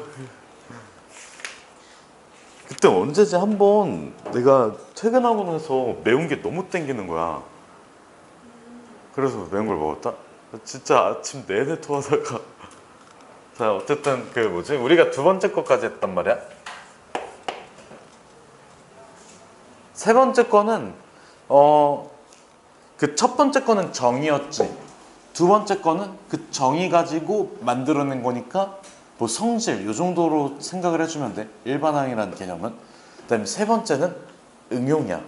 그때 언제지 한번 내가 퇴근하고 나서 매운 게 너무 땡기는 거야. 그래서 매운 걸 먹었다. 진짜 아침 내내 토하다가 자 어쨌든 그 뭐지, 우리가 두 번째 거까지 했단 말이야. 세 번째 거는 그 첫 번째 거는 정의였지. 두 번째 거는 그 정의 가지고 만들어낸 거니까 뭐 성질 요 정도로 생각을 해주면 돼, 일반항이라는 개념은. 그다음에 세 번째는 응용이야.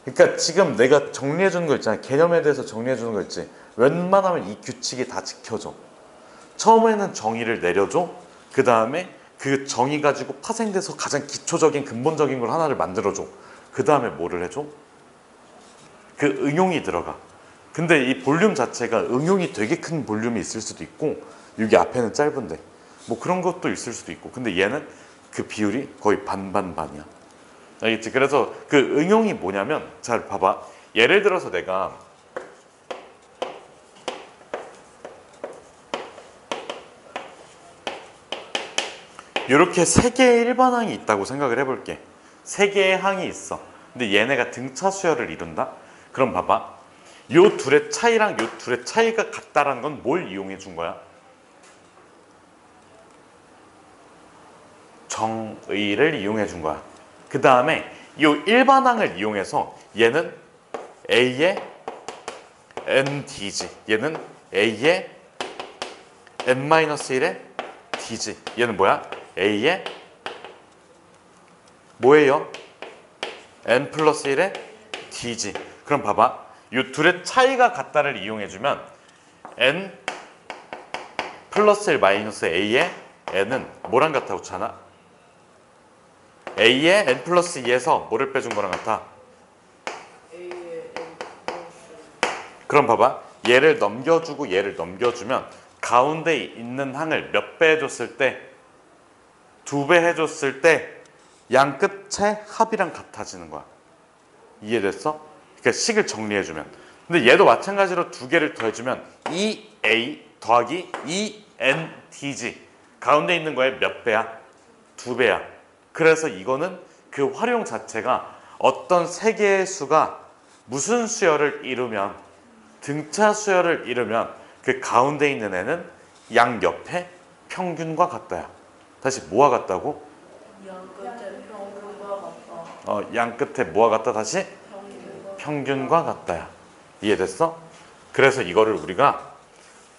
그러니까 지금 내가 정리해 주는 거 있잖아, 개념에 대해서 정리해 주는 거 있지. 웬만하면 이 규칙이 다 지켜져. 처음에는 정의를 내려줘. 그 다음에 그 정의 가지고 파생돼서 가장 기초적인 근본적인 걸 하나를 만들어줘. 그 다음에 뭐를 해줘? 그 응용이 들어가. 근데 이 볼륨 자체가 응용이 되게 큰 볼륨이 있을 수도 있고, 여기 앞에는 짧은데 뭐 그런 것도 있을 수도 있고, 근데 얘는 그 비율이 거의 반반반이야. 알겠지? 그래서 그 응용이 뭐냐면, 잘 봐봐. 예를 들어서 내가 이렇게 세 개의 일반항이 있다고 생각을 해볼게. 세 개의 항이 있어. 근데 얘네가 등차 수열을 이룬다? 그럼 봐봐. 요 둘의 차이랑 요 둘의 차이가 같다라는 건 뭘 이용해 준 거야? 정의를 이용해 준 거야. 그 다음에 요 일반항을 이용해서 얘는 A의 ND지, 얘는 A의 N-1의 D지. 얘는 뭐야? A의 뭐예요? N 플러스 1의 D지. 그럼 봐봐. 이 둘의 차이가 같다를 이용해주면 N 플러스 1 마이너스 A의 N은 뭐랑 같다고 잖아? A의 N 플러스 2에서 뭐를 빼준 거랑 같아? A의 N 그럼 봐봐. 얘를 넘겨주고 얘를 넘겨주면 가운데 있는 항을 몇 배 해줬을 때? 2배 해줬을 때 양 끝의 합이랑 같아지는 거야. 이해됐어? 그러니까 식을 정리해주면. 근데 얘도 마찬가지로 두 개를 더해주면 2a 더하기 2nd지. 가운데 있는 거에 몇 배야? 2배야. 그래서 이거는 그 활용 자체가 어떤 세 개의 수가 무슨 수열을 이루면, 등차 수열을 이루면 그 가운데 있는 애는 양 옆에 평균과 같다야. 다시 뭐와 같다고? 양 끝에 평균과 같다. 양 끝에 뭐와 같다? 다시 평균과 같다야. 이해됐어? 그래서 이거를 우리가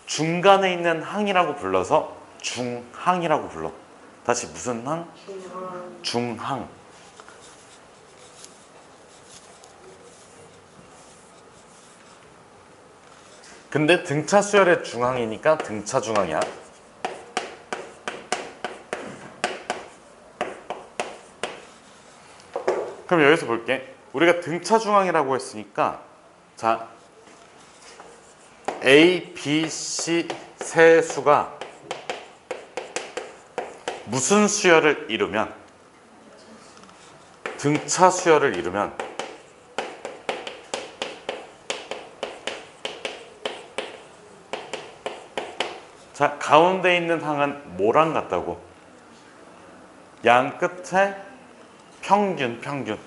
중간에 있는 항이라고 불러서 중항이라고 불러. 다시 무슨 항? 중항. 근데 등차 수열의 중항이니까 등차 중항이야. 그럼 여기서 볼게. 우리가 등차 중항이라고 했으니까, 자, A, B, C 세 수가 무슨 수열을 이루면, 등차 수열을 이루면 자, 가운데 있는 항은 뭐랑 같다고? 양 끝에 평균.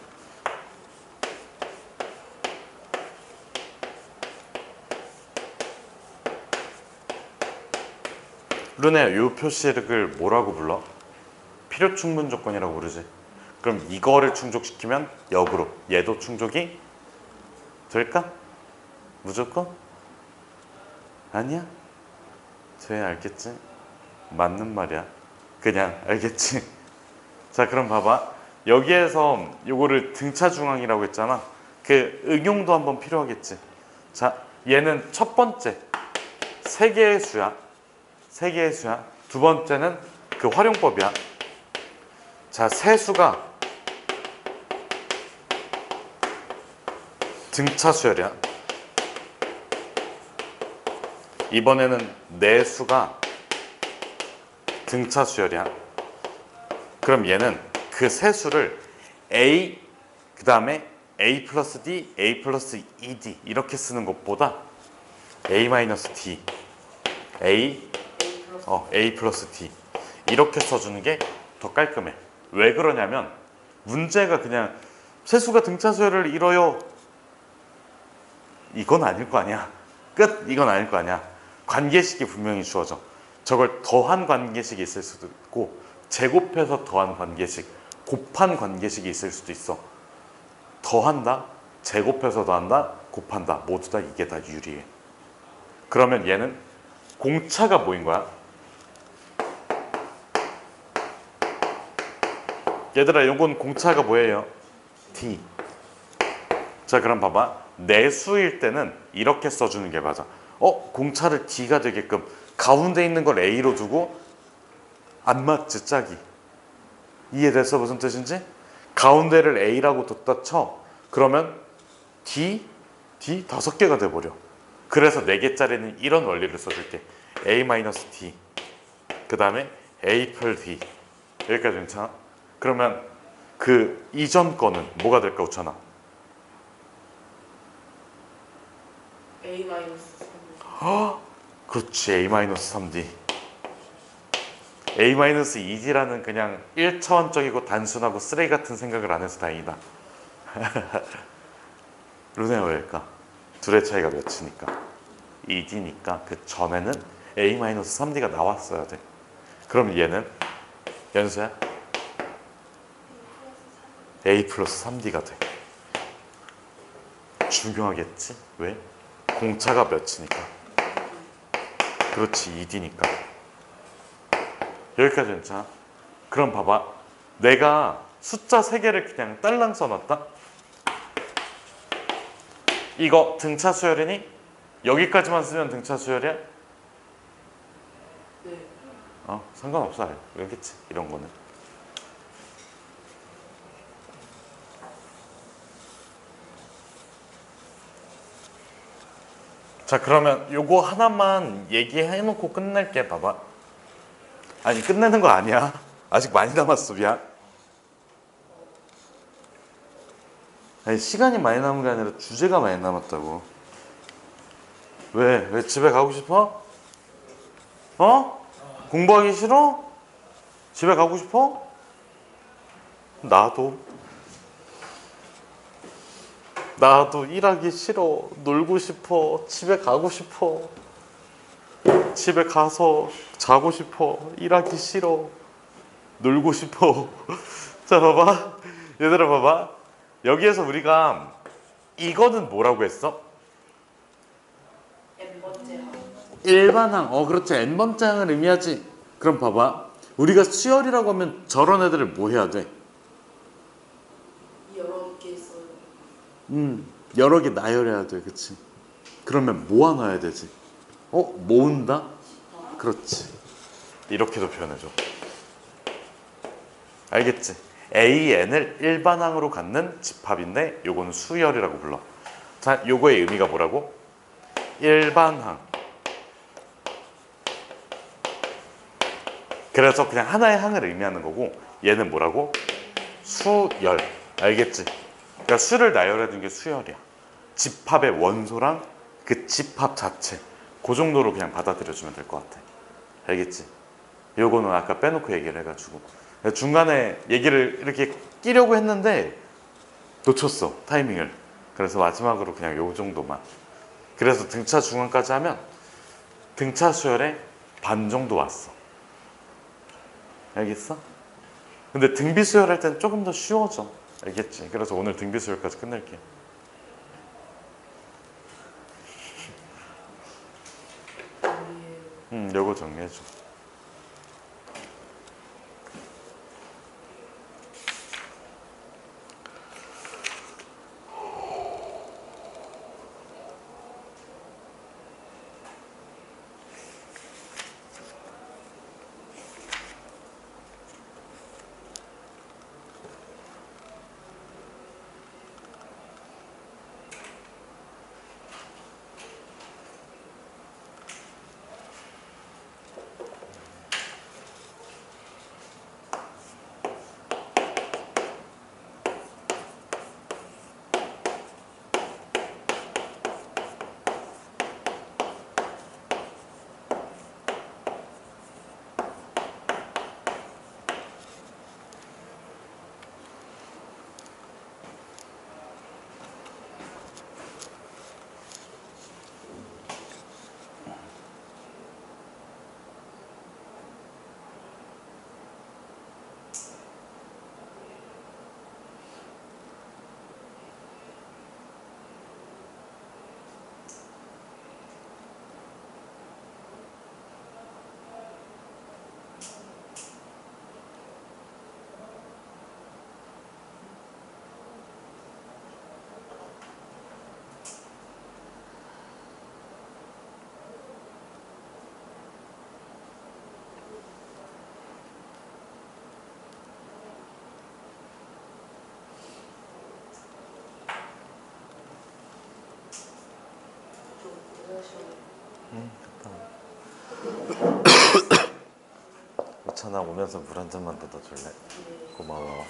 루네, 요 표식을 뭐라고 불러? 필요 충분 조건이라고 부르지. 그럼 이거를 충족시키면 역으로 얘도 충족이 될까? 무조건? 아니야? 돼, 알겠지? 맞는 말이야. 그냥 알겠지? 자, 그럼 봐봐. 여기에서 요거를 등차 중앙이라고 했잖아. 그 응용도 한번 필요하겠지. 자, 얘는 첫 번째 세 개의 수야. 두 번째는 그 활용법이야. 자, 세 수가 등차 수열이야. 이번에는 네 수가 등차 수열이야. 그럼 얘는 그 세 수를 A 그 다음에 A 플러스 D, A 플러스 ED 이렇게 쓰는 것보다 A 마이너스 D, A 플러스 D 이렇게 써주는 게 더 깔끔해. 왜 그러냐면 문제가 그냥 세수가 등차 수열을 이뤄요. 이건 아닐 거 아니야. 끝. 이건 아닐 거 아니야. 관계식이 분명히 주어져. 저걸 더한 관계식이 있을 수도 있고 제곱해서 더한 관계식, 곱한 관계식이 있을 수도 있어. 더한다, 제곱해서 더한다, 곱한다. 모두 다 이게 다 유리해. 그러면 얘는 공차가 뭐인 거야? 얘들아, 요건 공차가 뭐예요? D. 자, 그럼 봐봐. 내수일 때는 이렇게 써주는 게 맞아. 공차를 D가 되게끔 가운데 있는 걸 A로 두고 안 맞지, 짝이. 이해됐어? 무슨 뜻인지? 가운데를 A라고 뒀다 쳐. 그러면 D 5개가 돼버려. 그래서 4개짜리는 이런 원리를 써줄게. A-D 그 다음에 A 플 D 여기까지 괜찮아? 그러면 그 이전 거는 뭐가 될까, 우찬아? A 마이너스 3. 그렇지, A-3D. A-2D라는 그냥 1차원적이고 단순하고 쓰레기 같은 생각을 안 해서 다행이다. 루네가 왜일까? 둘의 차이가 몇이니까? 2D니까 그 전에는 A-3D가 나왔어야 돼. 그럼 얘는 연수야? A 플러스 3D가 돼. 중요하겠지? 왜? 공차가 몇이니까. 그렇지, 2D니까. 여기까지 괜찮아? 그럼 봐봐. 내가 숫자 3개를 그냥 딸랑 써놨다? 이거 등차 수열이니? 여기까지만 쓰면 등차 수열이야? 네. 상관없어. 알겠지? 이런 거는. 자, 그러면 요거 하나만 얘기해놓고 끝낼게. 봐봐. 아니, 끝내는 거 아니야. 아직 많이 남았어. 미안. 아니, 시간이 많이 남은 게 아니라 주제가 많이 남았다고. 왜 집에 가고 싶어? 공부하기 싫어? 집에 가고 싶어? 나도 일하기 싫어. 놀고 싶어. 집에 가고 싶어. 집에 가서 자고 싶어. 일하기 싫어. 놀고 싶어. 자, 봐봐. 얘들아, 봐봐. 여기에서 우리가 이거는 뭐라고 했어? N번째 항. 일반항. 그렇지. n번째 항을 의미하지. 그럼 봐봐. 우리가 수열이라고 하면 저런 애들을 뭐 해야 돼? 여러 개 써요. 여러 개 나열해야 돼. 그치? 그러면 모아놔야 되지. 모은다? 그렇지. 이렇게도 표현해줘. 알겠지? AN을 일반항으로 갖는 집합인데 요거는 수열이라고 불러. 자, 요거의 의미가 뭐라고? 일반항. 그래서 그냥 하나의 항을 의미하는 거고 얘는 뭐라고? 수열. 알겠지? 그러니까 수를 나열해 둔 게 수열이야. 집합의 원소랑 그 집합 자체. 그 정도로 그냥 받아들여주면 될 것 같아. 알겠지? 요거는 아까 빼놓고 얘기를 해가지고 중간에 얘기를 이렇게 끼려고 했는데 놓쳤어 타이밍을. 그래서 마지막으로 그냥 요 정도만. 그래서 등차 중간까지 하면 등차 수열의 반 정도 왔어. 알겠어? 근데 등비 수열할 때는 조금 더 쉬워져. 알겠지? 그래서 오늘 등비 수열까지 끝낼게. 요거 정리해줘. 우찬아 오면서 물 한 잔만 더 줄래? 고마워.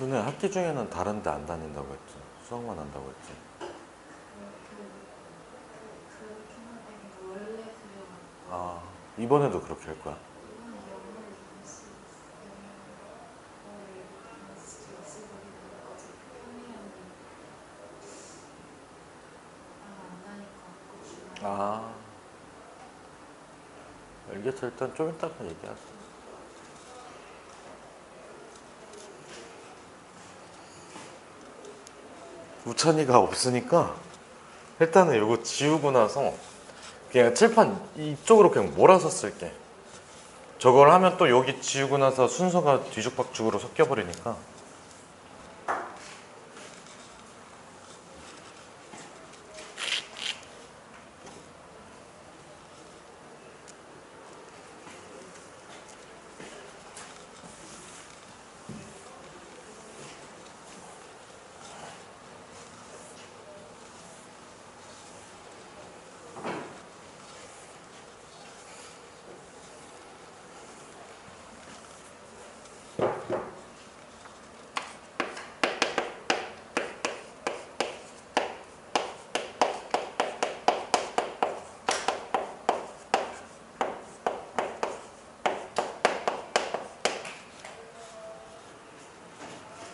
너네 학기 중에는 다른 데 안 다닌다고 했지? 수학만 한다고 했지? 아, 이번에도 그렇게 할 거야? 아, 알겠어. 일단 좀 이따가 얘기하자. 우찬이가 없으니까 일단은 이거 지우고 나서 그냥 칠판 이쪽으로 그냥 몰아서 쓸게. 저걸 하면 또 여기 지우고 나서 순서가 뒤죽박죽으로 섞여버리니까.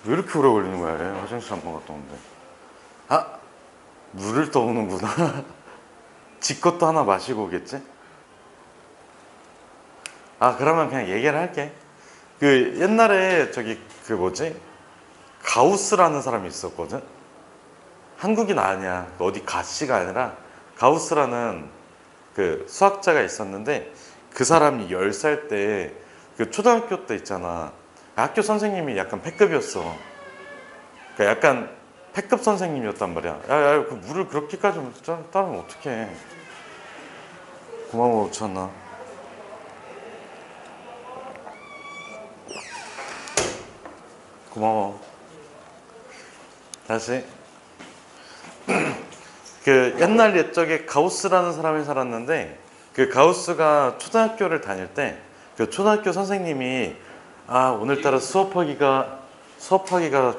왜 이렇게 오래 걸리는 거야? 얘? 화장실 한 번 갔다 오는데. 아! 물을 떠오는구나. 지 것도 하나 마시고 오겠지? 아, 그러면 그냥 얘기를 할게. 그 옛날에 저기 그 뭐지? 가우스라는 사람이 있었거든? 한국인 아니야. 어디 가씨가 아니라 가우스라는 그 수학자가 있었는데 그 사람이 10살 때 그 초등학교 때 있잖아. 학교 선생님이 약간 패급이었어. 그러니까 약간 패급 선생님이었단 말이야. 야, 그 물을 그렇게까지 따르면 어떡해. 고마워, 우찬아. 고마워. 다시. 그 옛날 옛적에 가우스라는 사람이 살았는데, 그 가우스가 초등학교를 다닐 때 그 초등학교 선생님이 오늘따라 수업하기가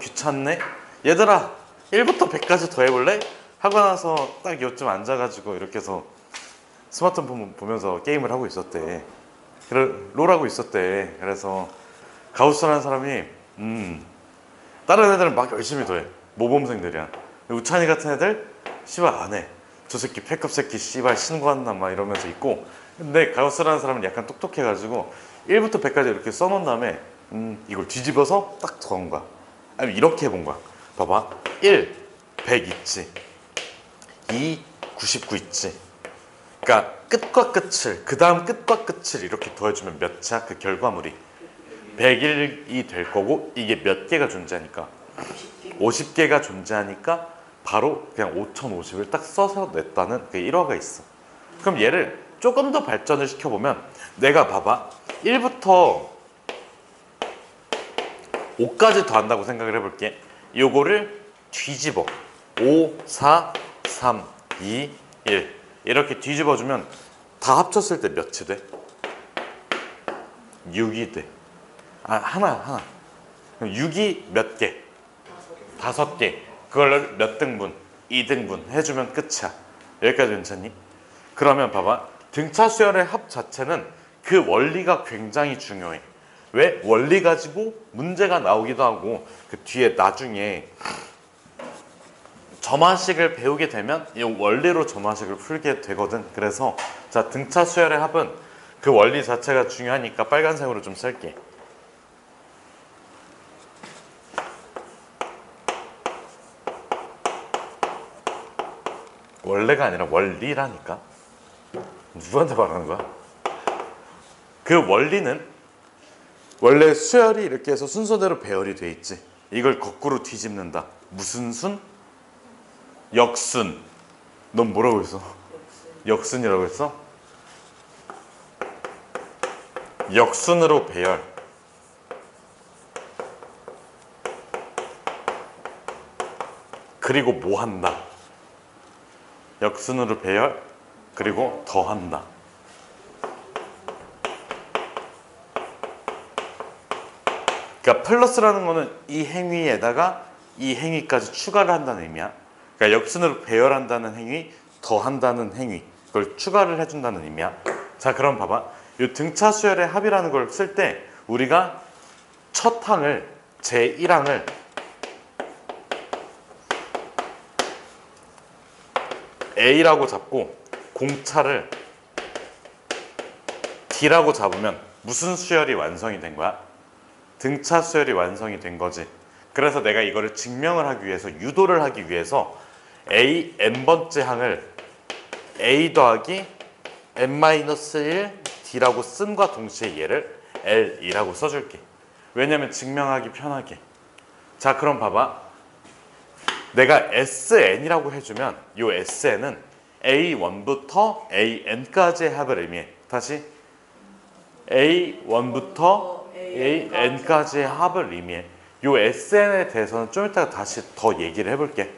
귀찮네. 얘들아 1부터 100까지 더 해볼래? 하고 나서 딱 요쯤 앉아가지고 이렇게 해서 스마트폰 보면서 게임을 하고 있었대. 롤하고 있었대. 그래서 가우스라는 사람이 다른 애들은 막 열심히 더해. 모범생들이야. 우찬이 같은 애들 씨발 안 해. 저 새끼 패급 새끼 씨발 신고한다 막 이러면서 있고, 근데 가우스라는 사람은 약간 똑똑해가지고 1부터 100까지 이렇게 써놓은 다음에 이걸 뒤집어서 딱 적은 거야. 아니면 이렇게 해본 거야. 봐봐. 1, 100 있지. 2, 99 있지. 그러니까 끝과 끝을, 그 다음 끝과 끝을 이렇게 더해주면 몇 차? 그 결과물이 100일이 될 거고, 이게 몇 개가 존재하니까 50개가 존재하니까 바로 그냥 5050을 딱 써서 냈다는 그 일화가 있어. 그럼 얘를 조금 더 발전을 시켜보면, 내가 봐봐 1부터 5까지 더한다고 생각을 해볼게. 요거를 뒤집어 5, 4, 3, 2, 1 이렇게 뒤집어주면 다 합쳤을 때 몇이 돼? 6이 돼. 하나. 그럼 6이 몇 개? 5개. 그걸 몇 등분? 2등분 해주면 끝이야. 여기까지 괜찮니? 그러면 봐봐. 등차 수열의 합 자체는 그 원리가 굉장히 중요해. 왜? 원리 가지고 문제가 나오기도 하고, 그 뒤에 나중에 점화식을 배우게 되면 이 원리로 점화식을 풀게 되거든. 그래서 자, 등차 수열의 합은 그 원리 자체가 중요하니까 빨간색으로 좀 쓸게. 원래가 아니라 원리라니까. 누구한테 말하는 거야? 그 원리는 원래 수열이 이렇게 해서 순서대로 배열이 돼 있지. 이걸 거꾸로 뒤집는다. 무슨 순? 역순. 넌 뭐라고 했어? 역순이라고 했어? 역순으로 배열. 그리고 뭐 한다? 역순으로 배열, 그리고 더한다. 그러니까 플러스라는 거는 이 행위에다가 이 행위까지 추가를 한다는 의미야. 그러니까 역순으로 배열한다는 행위, 더한다는 행위, 그걸 추가를 해준다는 의미야. 자, 그럼 봐봐. 이 등차 수열의 합이라는 걸 쓸 때 우리가 첫 항을, 제1항을 A라고 잡고 공차를 D라고 잡으면 무슨 수열이 완성이 된 거야? 등차 수열이 완성이 된 거지. 그래서 내가 이거를 증명을 하기 위해서, 유도를 하기 위해서 A n번째 항을 A 더하기 n-1 D라고 쓴과 동시에 얘를 L2라고 써줄게. 왜냐면 증명하기 편하게. 자, 그럼 봐봐. 내가 SN이라고 해주면 이 SN은 A1부터 AN까지의 합을 의미해. 다시 A1부터 AN까지의 합을 의미해. 이 SN에 대해서는 좀 이따가 다시 더 얘기를 해볼게.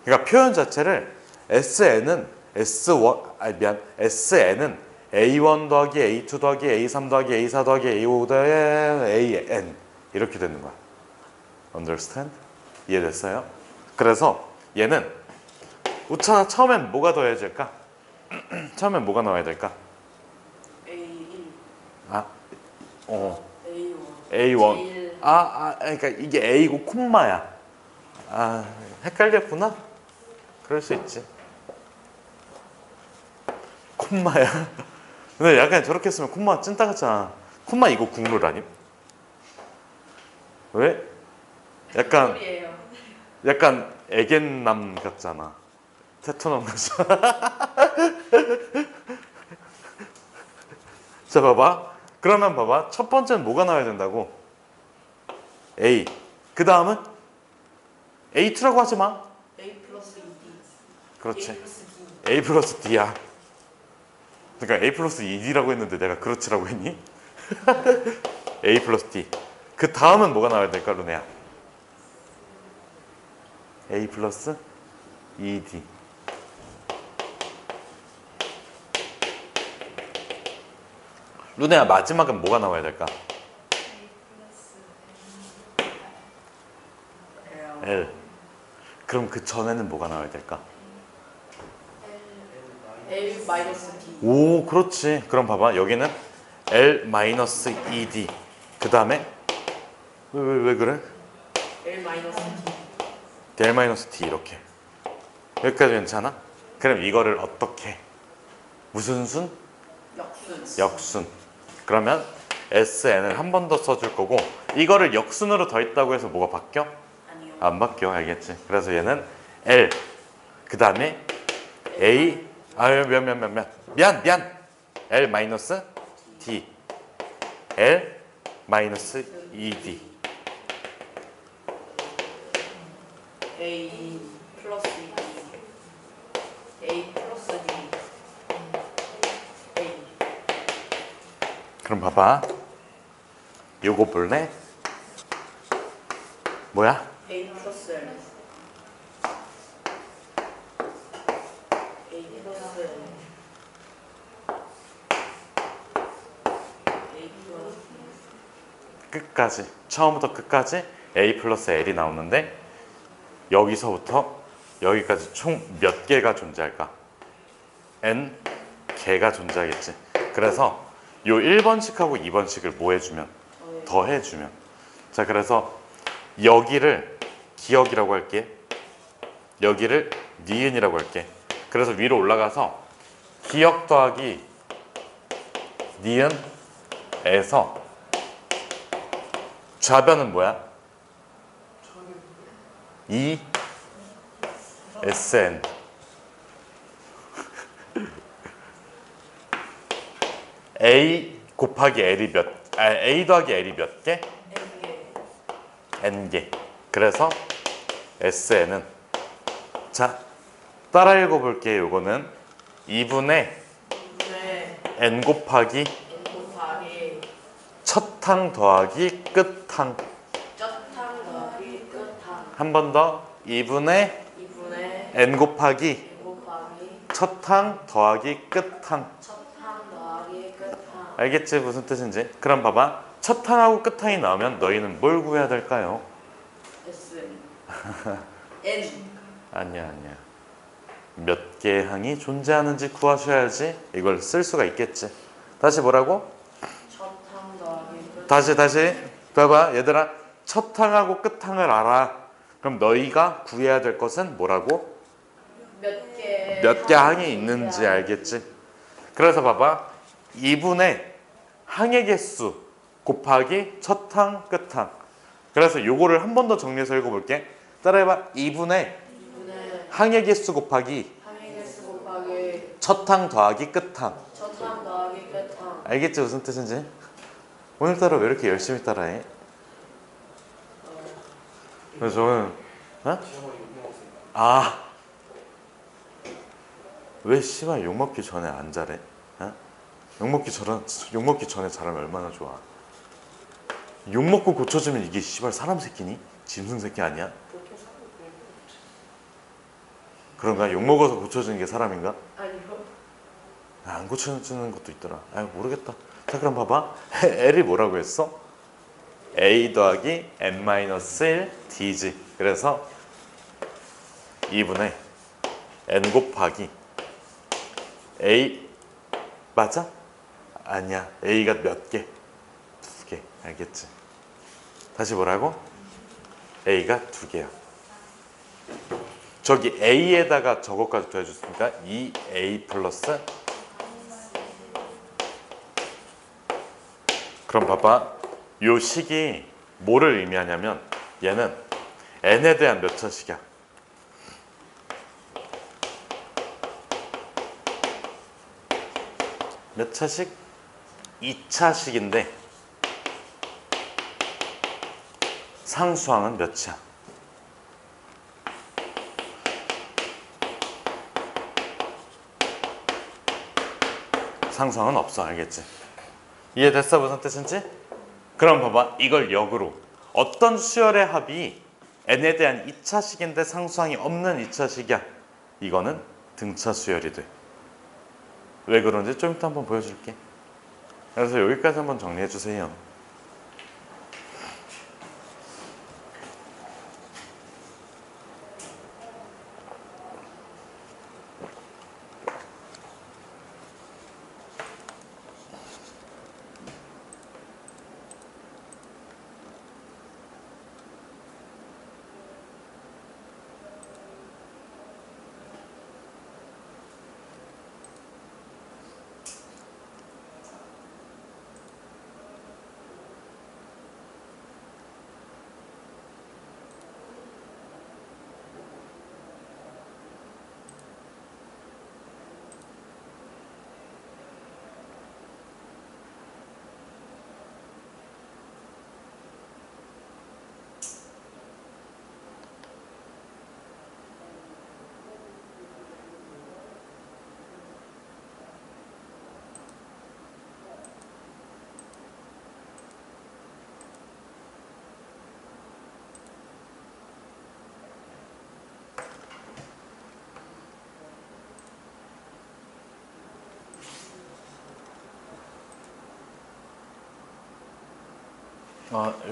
그러니까 표현 자체를 SN은 SN은 A1 더하기 A2 더하기 A3 더하기 A4 더하기 A5 더하기 AN 이렇게 되는 거야. Understand? 이해됐어요? 그래서 얘는 우찬아, 처음엔 뭐가 더해질까? 처음엔 뭐가 나와야 될까? A1 A1 A1 그러니까 이게 A고 콤마야. 헷갈렸구나? 그럴 수 있지. 콤마야. 근데 약간 저렇게 쓰면 콤마 찐따 같잖아. 콤마 이거 국룰 아님? 왜? 약간 애견남 같잖아. 테토남 같잖아. 자, 봐봐. 그러면 봐봐. 첫 번째는 뭐가 나와야 된다고? A. 그 다음은 A2라고 하지 마. A 플러스 2D. 그렇지. A 플러스 D. A 플러스 D야. 그러니까 A 플러스 2D라고 했는데 내가 그렇지라고 했니? A 플러스 D. 그 다음은 뭐가 나와야 될까, 루네야? A 플러스 2D. 루네야, 마지막은 뭐가 나와야 될까? L. 그럼 그 전에는 뭐가 나와야 될까? L 마이너스 D. 오, 그렇지. 그럼 봐봐. 여기는 L-2D. 그 다음에 왜 그래? L 마이너스 D. L-D 이렇게. 여기까지 괜찮아? 그럼 이거를 어떻게? 무슨 순? 역순. 역순. 그러면 SN을 한 번 더 써줄 거고 이거를 역순으로 더했다고 해서 뭐가 바뀌어? 아니요. 안 바뀌어. 알겠지? 그래서 얘는 L. 그 다음에 A. 아유, 미안. L-D. L-2D. A 플러스 D. A 플러스 D. A. 그럼 봐봐. 요거 볼래? 뭐야? A 플러스 L. A 플러스 L. A 플러스 끝까지. 처음부터 끝까지 A 플러스 L이 나오는데 여기서부터 여기까지 총 몇 개가 존재할까? N 개가 존재하겠지. 그래서 요 1번씩하고 2번씩을 뭐 해주면? 더 해주면. 자, 그래서 여기를 기억이라고 할게. 여기를 니은이라고 할게. 그래서 위로 올라가서 기억 더하기 니은에서 좌변은 뭐야? E SN. A 곱하기 L이 A 더하기 L이 몇 개? N개. 그래서 SN은 자, 따라 읽어볼게요. 요거는 2분의 네. N 곱하기 N 곱하기 첫항 더하기 끝항. 쩌탕 더하기 끝탕. 한 번 더 2분의 2분의 N 곱하기 N 곱하기 첫항 더하기 끝항. 첫탕 더하기 끝탕. 알겠지? 무슨 뜻인지? 그럼 봐봐. 첫항하고 끝항이 나오면 너희는 뭘 구해야 될까요? S N. 아니야. 몇 개의 항이 존재하는지 구하셔야지 이걸 쓸 수가 있겠지. 다시 뭐라고? 첫탕 더하기 끝. 다시 봐봐. 얘들아, 첫항하고 끝항을 알아. 그럼 너희가 구해야 될 것은 뭐라고? 몇 개 항이 있는지 알겠지? 그래서 봐봐. 2분의 항의 개수 곱하기 첫항 끝항. 그래서 요거를 한 번 더 정리해서 읽어볼게. 따라해봐. 2분의 2분의 항의 개수 곱하기 항의 개수 곱하기 첫항 더하기 끝항. 첫탕 더하기 끝탕. 알겠지? 무슨 뜻인지? 오늘따라 왜 이렇게 열심히 따라해? 그래서 저는 시험을 욕먹었어요. 아, 왜 씨발 욕먹기 전에 안 잘해? 어? 욕먹기 전에 잘하면 얼마나 좋아. 욕먹고 고쳐주면 이게 씨발 사람 새끼니? 짐승 새끼 아니야? 그렇게 사는 거 그런가? 욕먹어서 고쳐주는 게 사람인가? 아니요. 안 고쳐주는 것도 있더라. 아, 모르겠다. 자, 그럼 봐봐. L이 뭐라고 했어? A 더하기 N-1 D지. 그래서 2분의 N 곱하기 A 맞아? 아니야. A가 몇 개? 2개. 알겠지? 다시 뭐라고? A가 2개야. 저기 A에다가 저것까지 더해줬으니까 2A 플러스. 그럼 봐봐. 요 식이 뭐를 의미하냐면 얘는 n에 대한 몇 차식이야? 몇 차식? 2차식인데 상수항은 몇이야? 상수항은 없어. 알겠지? 이해됐어? 무슨 뜻인지? 그럼 봐봐. 이걸 역으로 어떤 수열의 합이 n에 대한 2차식인데 상수항이 없는 2차식이야. 이거는 등차 수열이 돼. 왜 그런지 좀 이따 한번 보여줄게. 그래서 여기까지 한번 정리해 주세요.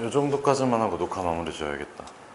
이 정도까지만 하고 녹화 마무리 줘야겠다.